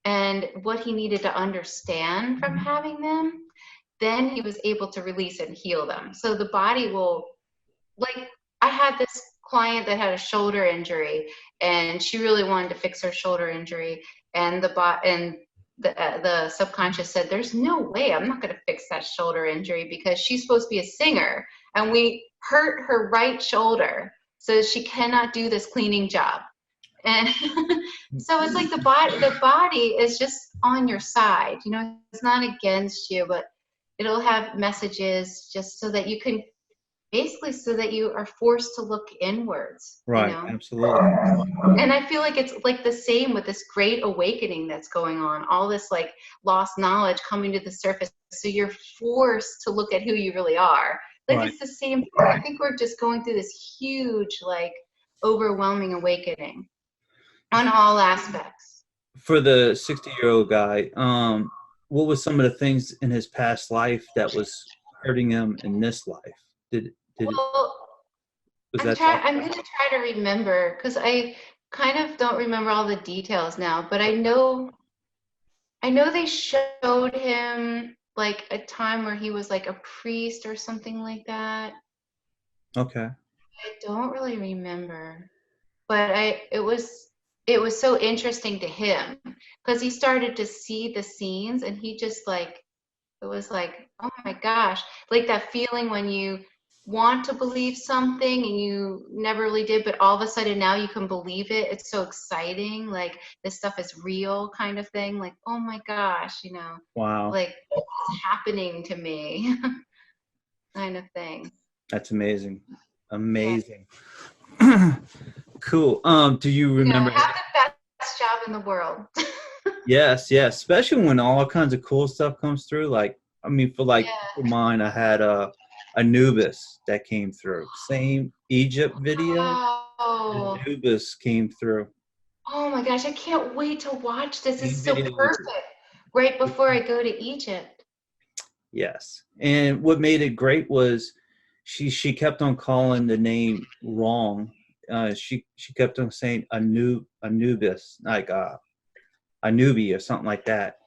Speaker 2: and what he needed to understand from having them, then he was able to release and heal them. So the body will, like, I had this client that had a shoulder injury, and she really wanted to fix her shoulder injury, and the subconscious said, there's no way I'm not going to fix that shoulder injury because she's supposed to be a singer, and we hurt her right shoulder, so she cannot do this cleaning job. And so it's like the body is just on your side, it's not against you, but it'll have messages just so that you can, basically so that you are forced to look inwards.
Speaker 1: Right, absolutely.
Speaker 2: And I feel like it's like the same with this great awakening that's going on, all this like lost knowledge coming to the surface, so you're forced to look at who you really are. Like, right. It's the same thing. I think we're just going through this huge, like, overwhelming awakening on all aspects.
Speaker 1: For the 60-year-old guy, what was some of the things in his past life that was hurting him in this life? I'm going to
Speaker 2: try to remember, because I kind of don't remember all the details now, but I know they showed him like a time where he was like a priest or something like that.
Speaker 1: Okay.
Speaker 2: I don't really remember, but it was so interesting to him because he started to see the scenes, and he just like, it was like, oh my gosh, like that feeling when you want to believe something and you never really did, but all of a sudden now you can believe it. It's so exciting, like this stuff is real kind of thing, like, oh my gosh,
Speaker 1: wow,
Speaker 2: like it's happening to me kind of thing.
Speaker 1: That's amazing. Yeah. Cool. Do you remember?
Speaker 2: I have the best job in the world.
Speaker 1: Yes, especially when all kinds of cool stuff comes through. Like, I mean, for mine, I had Anubis that came through. Same Egypt video,
Speaker 2: Oh,
Speaker 1: Anubis came through.
Speaker 2: oh my gosh, I can't wait to watch this. This
Speaker 1: Same
Speaker 2: is so
Speaker 1: video with
Speaker 2: perfect. Right before I go to Egypt.
Speaker 1: yes. And what made it great was she kept on calling the name wrong. She kept on saying Anubis, like Anubi or something like that.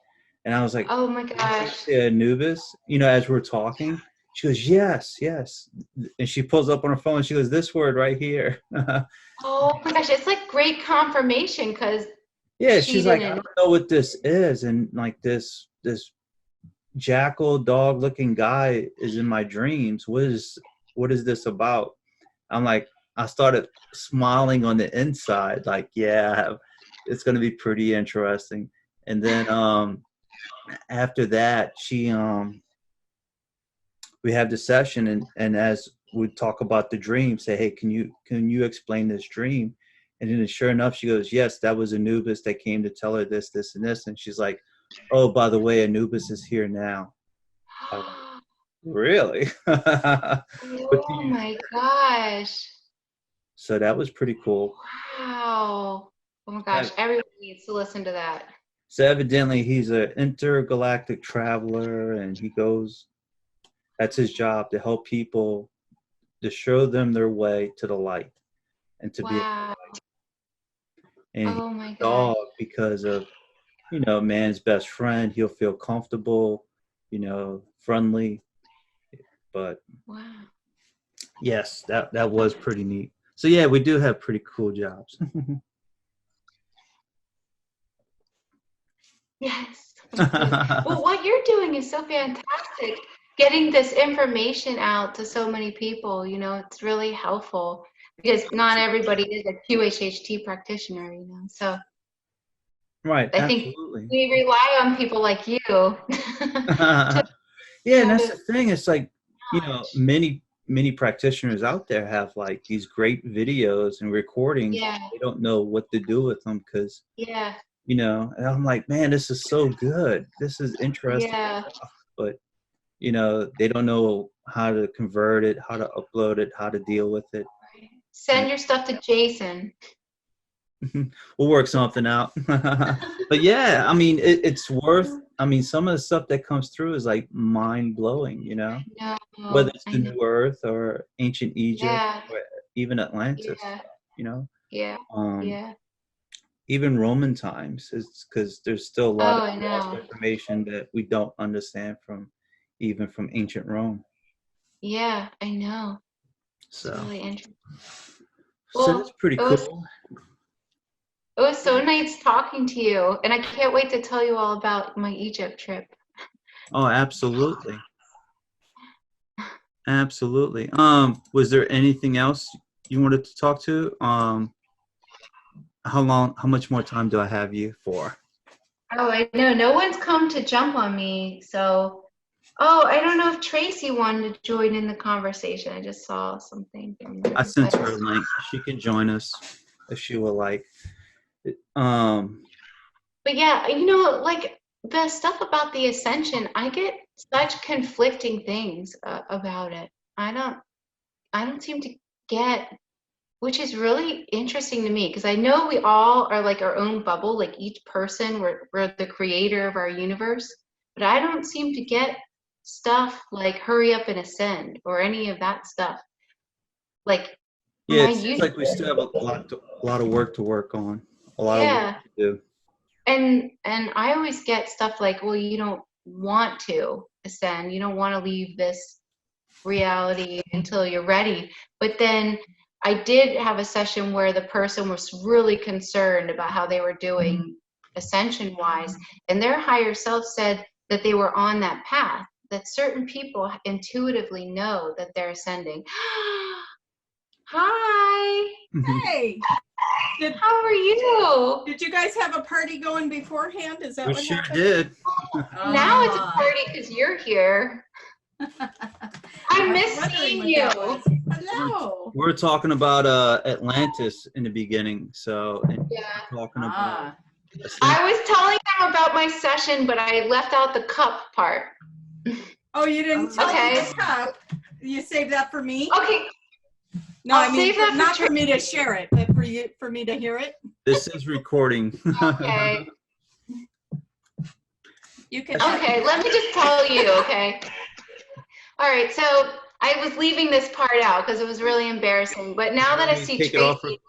Speaker 1: And I was like,
Speaker 2: Oh my
Speaker 1: did you
Speaker 2: gosh.
Speaker 1: say Anubis? You know, as we're talking, she goes, yes, yes. And she pulls up on her phone. And she goes, this word right here.
Speaker 2: Oh my gosh, it's like great confirmation because
Speaker 1: Yeah,
Speaker 2: she
Speaker 1: she's like, I
Speaker 2: didn't.
Speaker 1: don't know what this is, and like this jackal dog looking guy is in my dreams. What is this about? I'm like, I started smiling on the inside, like, yeah, it's gonna be pretty interesting. And then after that, we have the session, and as we talk about the dream, say, hey, can you explain this dream? And then sure enough, she goes, yes, that was Anubis that came to tell her this, this, and this. And she's like, oh, by the way, Anubis is here now. I'm like, really?
Speaker 2: Oh my gosh.
Speaker 1: So that was pretty cool.
Speaker 2: Wow. Oh my gosh,
Speaker 1: Uh,
Speaker 2: everyone needs to listen to that.
Speaker 1: So evidently he's an intergalactic traveler, and he goes, that's his job, to help people, to show them their way to the light and to be,
Speaker 2: Wow.
Speaker 1: and he's
Speaker 2: Oh my
Speaker 1: a
Speaker 2: gosh.
Speaker 1: dog because of, man's best friend. He'll feel comfortable, friendly. But
Speaker 2: Wow.
Speaker 1: yes, that was pretty neat. So yeah, we do have pretty cool jobs.
Speaker 2: Yes. Well, what you're doing is so fantastic. Getting this information out to so many people, it's really helpful because not everybody is a QHHT practitioner, So
Speaker 1: Right,
Speaker 2: I think
Speaker 1: absolutely.
Speaker 2: we rely on people like you to
Speaker 1: Yeah, and
Speaker 2: have
Speaker 1: that's
Speaker 2: this
Speaker 1: the thing. It's like,
Speaker 2: knowledge.
Speaker 1: many practitioners out there have like these great videos and recordings.
Speaker 2: Yeah,
Speaker 1: They don't know what to do with them because,
Speaker 2: yeah,
Speaker 1: and I'm like, man, this is so good. This is interesting
Speaker 2: yeah.
Speaker 1: stuff. But, they don't know how to convert it, how to upload it, how to deal with it.
Speaker 2: Send your stuff to Jason.
Speaker 1: We'll work something out. But yeah, I mean, it's worth, I mean, some of the stuff that comes through is like mind blowing, whether
Speaker 2: No,
Speaker 1: it's
Speaker 2: I
Speaker 1: the
Speaker 2: know.
Speaker 1: New Earth or ancient Egypt
Speaker 2: Yeah,
Speaker 1: or even Atlantis,
Speaker 2: yeah,
Speaker 1: you know,
Speaker 2: yeah,
Speaker 1: um,
Speaker 2: yeah.
Speaker 1: even Roman times. It's because there's still a lot
Speaker 2: Oh,
Speaker 1: of
Speaker 2: I
Speaker 1: lost
Speaker 2: know.
Speaker 1: information that we don't understand even from ancient Rome.
Speaker 2: Yeah, I know. It's
Speaker 1: So,
Speaker 2: really interesting.
Speaker 1: so that's
Speaker 2: Well,
Speaker 1: pretty
Speaker 2: it was
Speaker 1: cool.
Speaker 2: it was so nice talking to you, and I can't wait to tell you all about my Egypt trip.
Speaker 1: Oh, absolutely. Absolutely. Was there anything else you wanted to talk to? How much more time do I have you for?
Speaker 2: Oh, I know. No one's come to jump on me, so. Oh, I don't know if Tracy wanted to join in the conversation. I just saw something from
Speaker 1: I
Speaker 2: them,
Speaker 1: sent
Speaker 2: but.
Speaker 1: her a link. She can join us if she would like. Um,
Speaker 2: But yeah, like the stuff about the ascension, I get such conflicting things about it. I don't, I don't seem to get, which is really interesting to me because I know we all are like our own bubble, like each person, we're the creator of our universe, but I don't seem to get stuff like hurry up and ascend or any of that stuff. Like, am
Speaker 1: yeah,
Speaker 2: I
Speaker 1: it seems
Speaker 2: used
Speaker 1: like we still have a lot of work on, a lot of work
Speaker 2: Yeah.
Speaker 1: to do.
Speaker 2: And I always get stuff like, well, you don't want to ascend. You don't want to leave this reality until you're ready. But then I did have a session where the person was really concerned about how they were doing ascension wise, and their higher self said that they were on that path, that certain people intuitively know that they're ascending. Hi.
Speaker 3: Hey,
Speaker 2: How are you?
Speaker 3: did you guys have a party going beforehand? Is that
Speaker 1: We
Speaker 3: what
Speaker 1: sure
Speaker 3: happened?
Speaker 1: did.
Speaker 2: Now it's a party because you're here. I miss seeing you.
Speaker 3: Hello.
Speaker 1: We're talking about Atlantis in the beginning, so
Speaker 2: Yeah.
Speaker 1: talking about
Speaker 2: I was telling them about my session, but I left out the cup part.
Speaker 3: Oh, you didn't tell
Speaker 2: Okay.
Speaker 3: me the cup. You save that for me?
Speaker 2: Okay.
Speaker 3: No,
Speaker 2: I'll
Speaker 3: I mean,
Speaker 2: save that for
Speaker 3: not for me to
Speaker 2: Tracy.
Speaker 3: share it, but for me to hear it.
Speaker 1: This is recording.
Speaker 2: Okay.
Speaker 3: You can.
Speaker 2: Okay, let me just tell you, okay? All right, so I was leaving this part out because it was really embarrassing, but now that I see Tracy.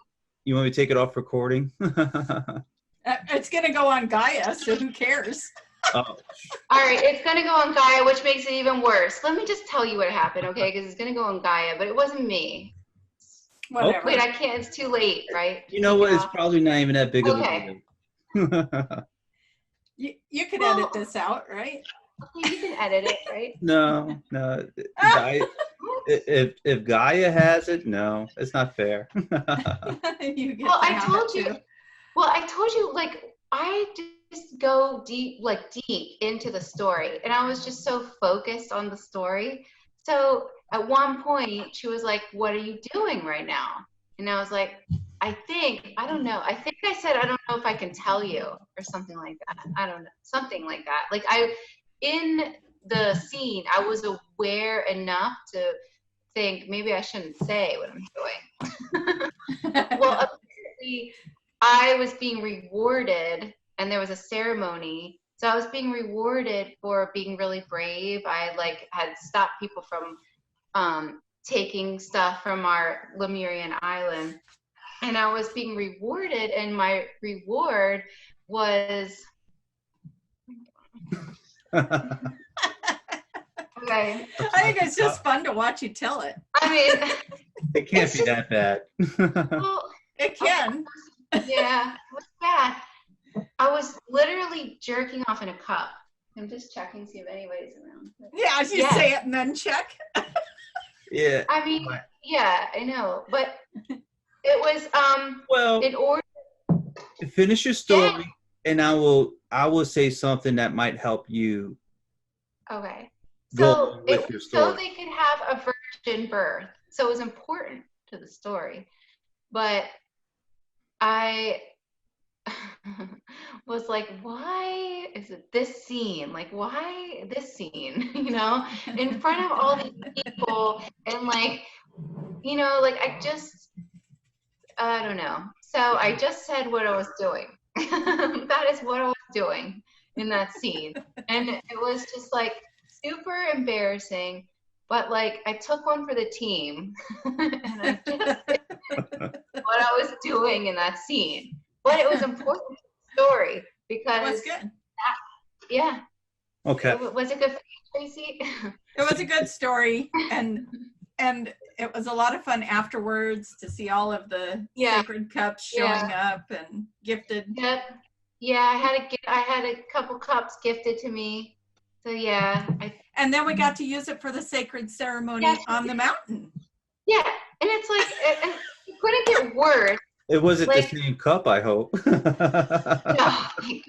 Speaker 1: You want me to take it off recording?
Speaker 3: It's going to go on Gaia, so who cares?
Speaker 1: Oh.
Speaker 2: All right, it's going to go on Gaia, which makes it even worse. Let me just tell you what happened, okay? Because it's going to go on Gaia, but it wasn't me.
Speaker 3: Whatever.
Speaker 2: Wait, I can't. It's too late, right?
Speaker 1: You know what? It's probably not even that big of a deal.
Speaker 3: You can edit this out, right?
Speaker 2: Okay, you can edit it, right?
Speaker 1: No. If Gaia has it, no, it's not fair.
Speaker 3: You get
Speaker 2: Well,
Speaker 3: to
Speaker 2: I
Speaker 3: have
Speaker 2: told
Speaker 3: it
Speaker 2: you.
Speaker 3: too.
Speaker 2: Well, I told you, like, I just go deep into the story, and I was just so focused on the story. So at one point, she was like, "What are you doing right now?" And I was like, I don't know. I think I said, "I don't know if I can tell you," or something like that. I don't know, something like that. Like, in the scene, I was aware enough to think maybe I shouldn't say what I'm doing. Well, apparently I was being rewarded, and there was a ceremony. So I was being rewarded for being really brave. I had stopped people from taking stuff from our Lemurian island, and I was being rewarded, and my reward was okay.
Speaker 3: I think it's just fun to watch you tell it.
Speaker 2: I mean,
Speaker 1: it can't be that bad.
Speaker 2: well,
Speaker 3: It can.
Speaker 2: yeah, it was bad. I was literally jerking off in a cup. I'm just checking, see if anybody's around.
Speaker 3: Yeah, you say it and then check.
Speaker 1: Yeah.
Speaker 2: I mean, yeah, I know, but it was
Speaker 1: Well,
Speaker 2: in order.
Speaker 1: finish your story, and I will say something that might help you.
Speaker 2: Okay.
Speaker 1: Go
Speaker 2: So
Speaker 1: with
Speaker 2: it
Speaker 1: your
Speaker 2: was
Speaker 1: story.
Speaker 2: so they could have a virgin birth. So it was important to the story. But I was like, why is it this scene? Like, why this scene? You know, in front of all these people, and I don't know. So I just said what I was doing. That is what I was doing in that scene. And it was just super embarrassing. But I took one for the team. And I just did what I was doing in that scene. But it was important to the story because
Speaker 3: it was good.
Speaker 2: Yeah.
Speaker 1: Okay.
Speaker 2: Was it good for you, Tracy?
Speaker 3: It was a good story, and it was a lot of fun afterwards to see all of the sacred cups showing up and gifted.
Speaker 2: Yep. Yeah, I had a couple cups gifted to me. So yeah.
Speaker 3: And then we got to use it for the sacred ceremony on the mountain.
Speaker 2: Yeah, and it's it couldn't get worse.
Speaker 1: It wasn't the same cup, I hope.
Speaker 2: No,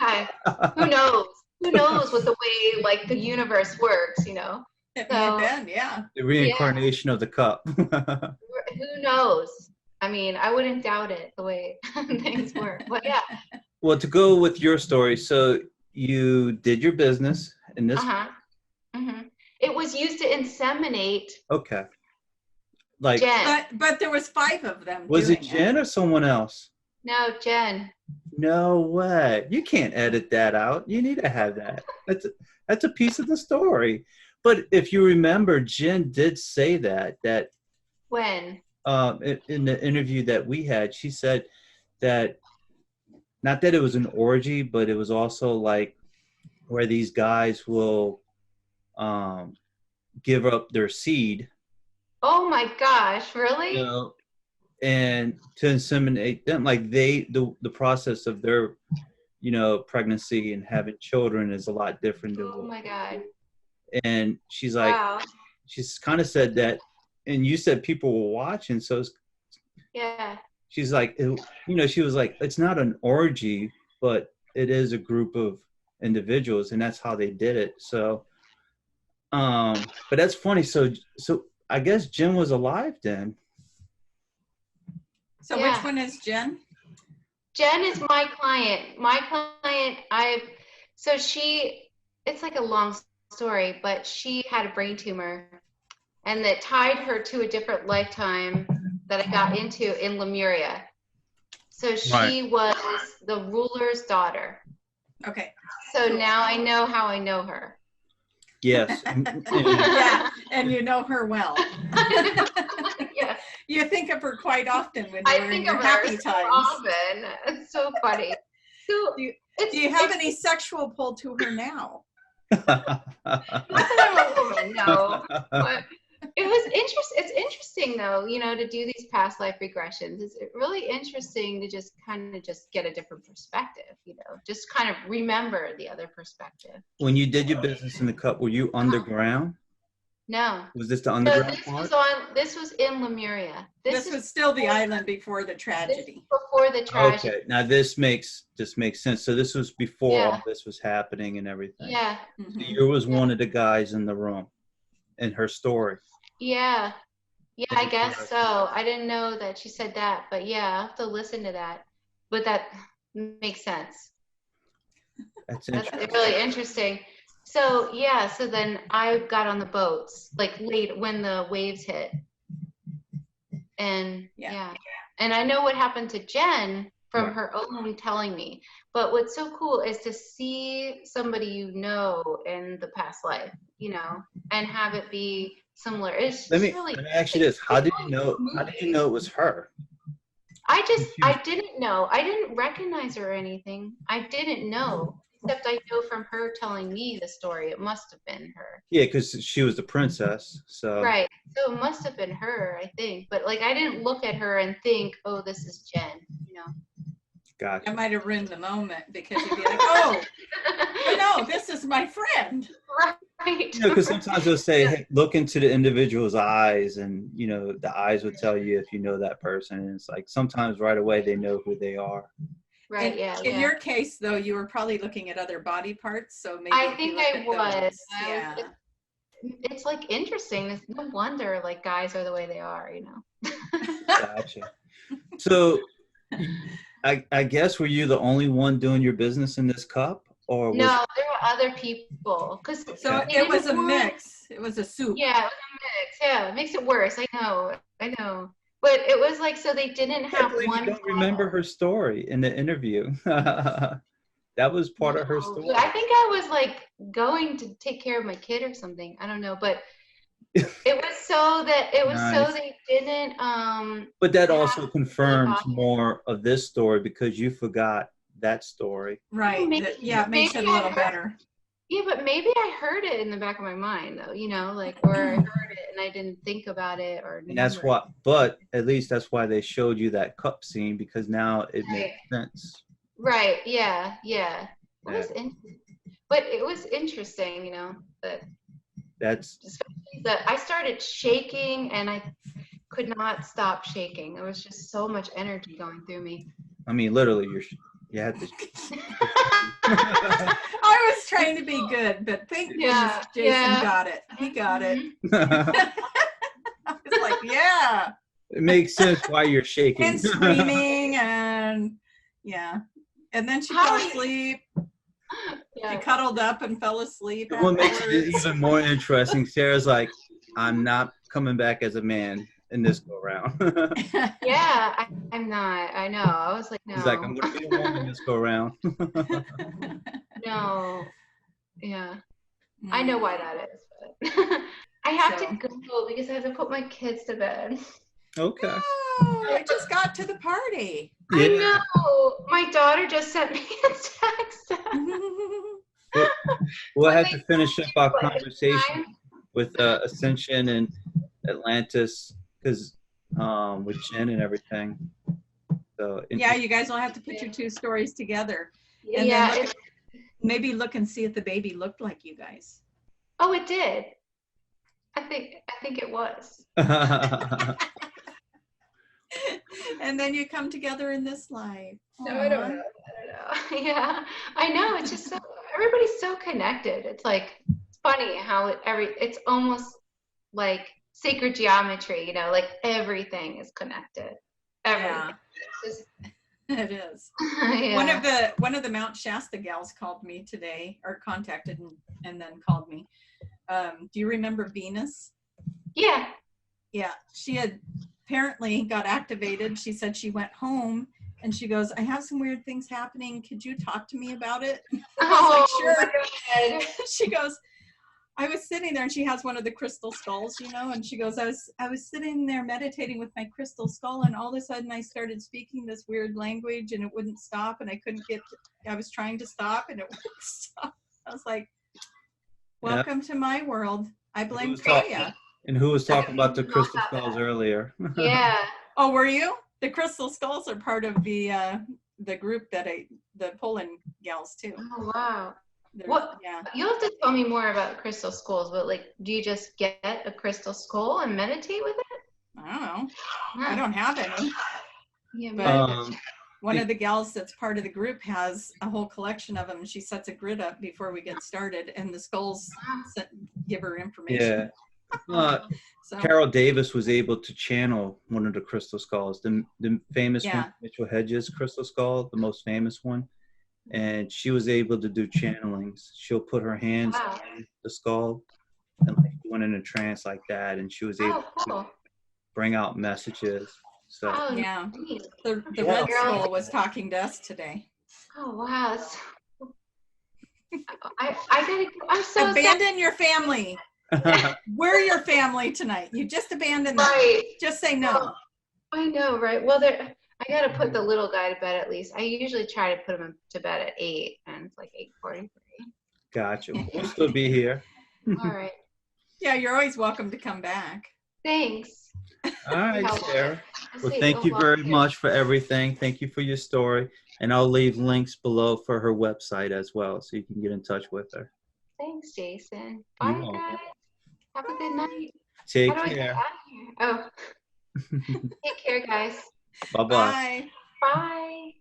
Speaker 2: God. Who knows? Who knows what the way the universe works, you know?
Speaker 3: It may have been, yeah.
Speaker 1: The reincarnation of the cup.
Speaker 2: Who knows? I mean, I wouldn't doubt it the way things work. But yeah.
Speaker 1: Well, to go with your story, so you did your business in this.
Speaker 2: Mm-hmm. It was used to inseminate.
Speaker 1: Okay.
Speaker 2: Jen.
Speaker 3: But there was 5 of them.
Speaker 1: Was it Jen or someone else?
Speaker 2: No, Jen.
Speaker 1: No way. You can't edit that out. You need to have that. That's a piece of the story. But if you remember, Jen did say that
Speaker 2: when
Speaker 1: in the interview that we had, she said that not that it was an orgy, but it was also where these guys will give up their seed.
Speaker 2: Oh my gosh, really?
Speaker 1: You know, and to inseminate them, the process of their, pregnancy and having children is a lot different than
Speaker 2: oh my God.
Speaker 1: And she's like, wow. She's kind of said that, and you said people were watching, so
Speaker 2: yeah.
Speaker 1: She's like, she was like, it's not an orgy, but it is a group of individuals, and that's how they did it. So, but that's funny. So I guess Jen was alive then.
Speaker 3: So which one is Jen?
Speaker 2: Jen is my client. My client, it's like a long story, but she had a brain tumor, and that tied her to a different lifetime that I got into in Lemuria. So she was the ruler's daughter.
Speaker 3: Okay.
Speaker 2: So now I know how I know her.
Speaker 1: Yes.
Speaker 3: Yeah, and you know her well.
Speaker 2: Yeah.
Speaker 3: You think of her quite often when
Speaker 2: I
Speaker 3: you're in
Speaker 2: think
Speaker 3: your
Speaker 2: of
Speaker 3: happy
Speaker 2: her so
Speaker 3: times.
Speaker 2: often. It's so funny. So
Speaker 3: Do you have any sexual pull to her now?
Speaker 2: not that I'm a woman, no. But it was interesting. It's interesting though, you know, to do these past life regressions. It's really interesting to just kind of just get a different perspective, you know, just kind of remember the other perspective.
Speaker 1: When you did your business in the cup, were you underground?
Speaker 2: No.
Speaker 1: Was this the underground part?
Speaker 2: This was in Lemuria.
Speaker 3: This was still the island before the tragedy.
Speaker 2: Before the tragedy.
Speaker 1: Okay, now this makes sense. So this was before all this was happening and everything.
Speaker 2: Yeah.
Speaker 1: So you was one of the guys in the room in her story.
Speaker 2: Yeah. Yeah, I guess so. I didn't know that she said that, but yeah, I'll have to listen to that. But that makes sense.
Speaker 1: That's interesting.
Speaker 2: That's really interesting. So yeah, so then I got on the boats like late when the waves hit. And yeah. And I know what happened to Jen from her own telling me. But what's so cool is to see somebody you know in the past life, you know, and have it be similar. It's
Speaker 1: Let me ask you this: How did you know it was her?
Speaker 2: I didn't know. I didn't recognize her or anything. I didn't know. Except I know from her telling me the story, it must have been her.
Speaker 1: Yeah, because she was the princess. So
Speaker 2: right. So it must have been her, I think. But like, I didn't look at her and think, "Oh, this is Jen." You know.
Speaker 1: Gotcha.
Speaker 3: I might have ruined the moment because you'd be like, "Oh, no, this is my friend."
Speaker 2: Right.
Speaker 1: You know, because sometimes they'll say, hey, look into the individual's eyes, and you know, the eyes will tell you if you know that person. And it's like sometimes right away they know who they are.
Speaker 2: Right. Yeah.
Speaker 3: In your case, though, you were probably looking at other body parts, so maybe
Speaker 2: I think I was.
Speaker 3: Yeah.
Speaker 2: It's like interesting. It's no wonder like guys are the way they are, you know.
Speaker 1: Gotcha. So, I guess were you the only one doing your business in this cup, or
Speaker 2: no? There were other people.
Speaker 3: So it was a mix. It was a soup.
Speaker 2: Yeah, it was a mix. Yeah, it makes it worse. I know. But it was like, so they didn't have one.
Speaker 1: You don't remember her story in the interview. That was part of her story.
Speaker 2: I think I was like going to take care of my kid or something. I don't know, but it was so they didn't.
Speaker 1: But that also confirms more of this story because you forgot that story.
Speaker 3: Right. It makes it a little better.
Speaker 2: Yeah, but maybe I heard it in the back of my mind, though, you know, like, or I heard it and I didn't think about it, or.
Speaker 1: And that's what, but at least that's why they showed you that cup scene, because now it makes sense.
Speaker 2: Right. Yeah. But it was interesting, you know, that I started shaking and I could not stop shaking. There was just so much energy going through me.
Speaker 1: I mean, literally, you had to.
Speaker 3: I was trying to be good, but thank goodness Jason got it. He got it. I was like, yeah.
Speaker 1: It makes sense why you're shaking.
Speaker 3: And screaming and and then she fell asleep. She cuddled up and fell asleep.
Speaker 1: What makes it even more interesting, Sarah's like, I'm not coming back as a man in this go round.
Speaker 2: Yeah, I'm not. I know. I was like, no.
Speaker 1: He's like, I'm going to be a woman this go round.
Speaker 2: No. Yeah. I know why that is, but I have to go because I have to put my kids to bed.
Speaker 1: Okay.
Speaker 3: Oh, I just got to the party.
Speaker 2: Yeah. I know. My daughter just sent me a text.
Speaker 1: We'll have to finish up our conversation with Ascension and Atlantis, because with Jen and everything. So
Speaker 3: yeah, you guys will have to put your two stories together. And
Speaker 2: then
Speaker 3: maybe look and see if the baby looked like you guys.
Speaker 2: Oh, it did. I think it was.
Speaker 3: And then you come together in this life.
Speaker 2: No, I don't know. Yeah, I know. It's just everybody's so connected. It's like, it's funny how it's almost like sacred geometry, you know, like everything is connected. Everything.
Speaker 3: Yeah. It is. Yeah. One of the Mount Shasta gals called me today, or contacted and then called me. Do you remember Venus?
Speaker 2: Yeah.
Speaker 3: Yeah, she had apparently got activated. She said she went home and she goes, I have some weird things happening. Could you talk to me about it? I was like, sure.
Speaker 2: My God.
Speaker 3: She goes, I was sitting there, and she has one of the crystal skulls, you know, and she goes, I was sitting there meditating with my crystal skull, and all of a sudden I started speaking this weird language and it wouldn't stop, and I couldn't get I was trying to stop and it wouldn't stop. I was like, welcome to my world. I blame Freya.
Speaker 1: And who was talking about the crystal skulls earlier?
Speaker 2: Yeah.
Speaker 3: Oh, were you? The crystal skulls are part of the group that the Poland gals too.
Speaker 2: Oh, wow.
Speaker 3: What? Yeah.
Speaker 2: You'll have to tell me more about crystal skulls, but like, do you just get a crystal skull and meditate with it?
Speaker 3: I don't know. I don't have any.
Speaker 2: Yeah,
Speaker 3: but one of the gals that's part of the group has a whole collection of them. She sets a grid up before we get started, and the skulls give her information.
Speaker 1: Yeah. So, Carol Davis was able to channel one of the crystal skulls, the famous one, Mitchell Hedges crystal skull, the most famous one. And she was able to do channelings. She'll put her hands on the skull and like went in a trance like that, and she was able to bring out messages. So
Speaker 3: yeah, the red skull was talking to us today.
Speaker 2: Oh wow! I gotta. I'm so
Speaker 3: abandon your family. We're your family tonight. You just abandoned them.
Speaker 2: Right.
Speaker 3: Just say no.
Speaker 2: I know, right? Well, I gotta put the little guy to bed at least. I usually try to put him to bed at 8, and it's like 8:43.
Speaker 1: Gotcha. We'll still be here.
Speaker 2: All right.
Speaker 3: Yeah, you're always welcome to come back.
Speaker 2: Thanks.
Speaker 1: All right, Sarah. Well, thank you very much for everything. Thank you for your story. And I'll leave links below for her website as well, so you can get in touch with her.
Speaker 2: Thanks, Jason. Bye, guys. Have a good night.
Speaker 1: Take care.
Speaker 2: Oh. Take care, guys.
Speaker 1: Bye-bye.
Speaker 3: Bye.
Speaker 2: Bye.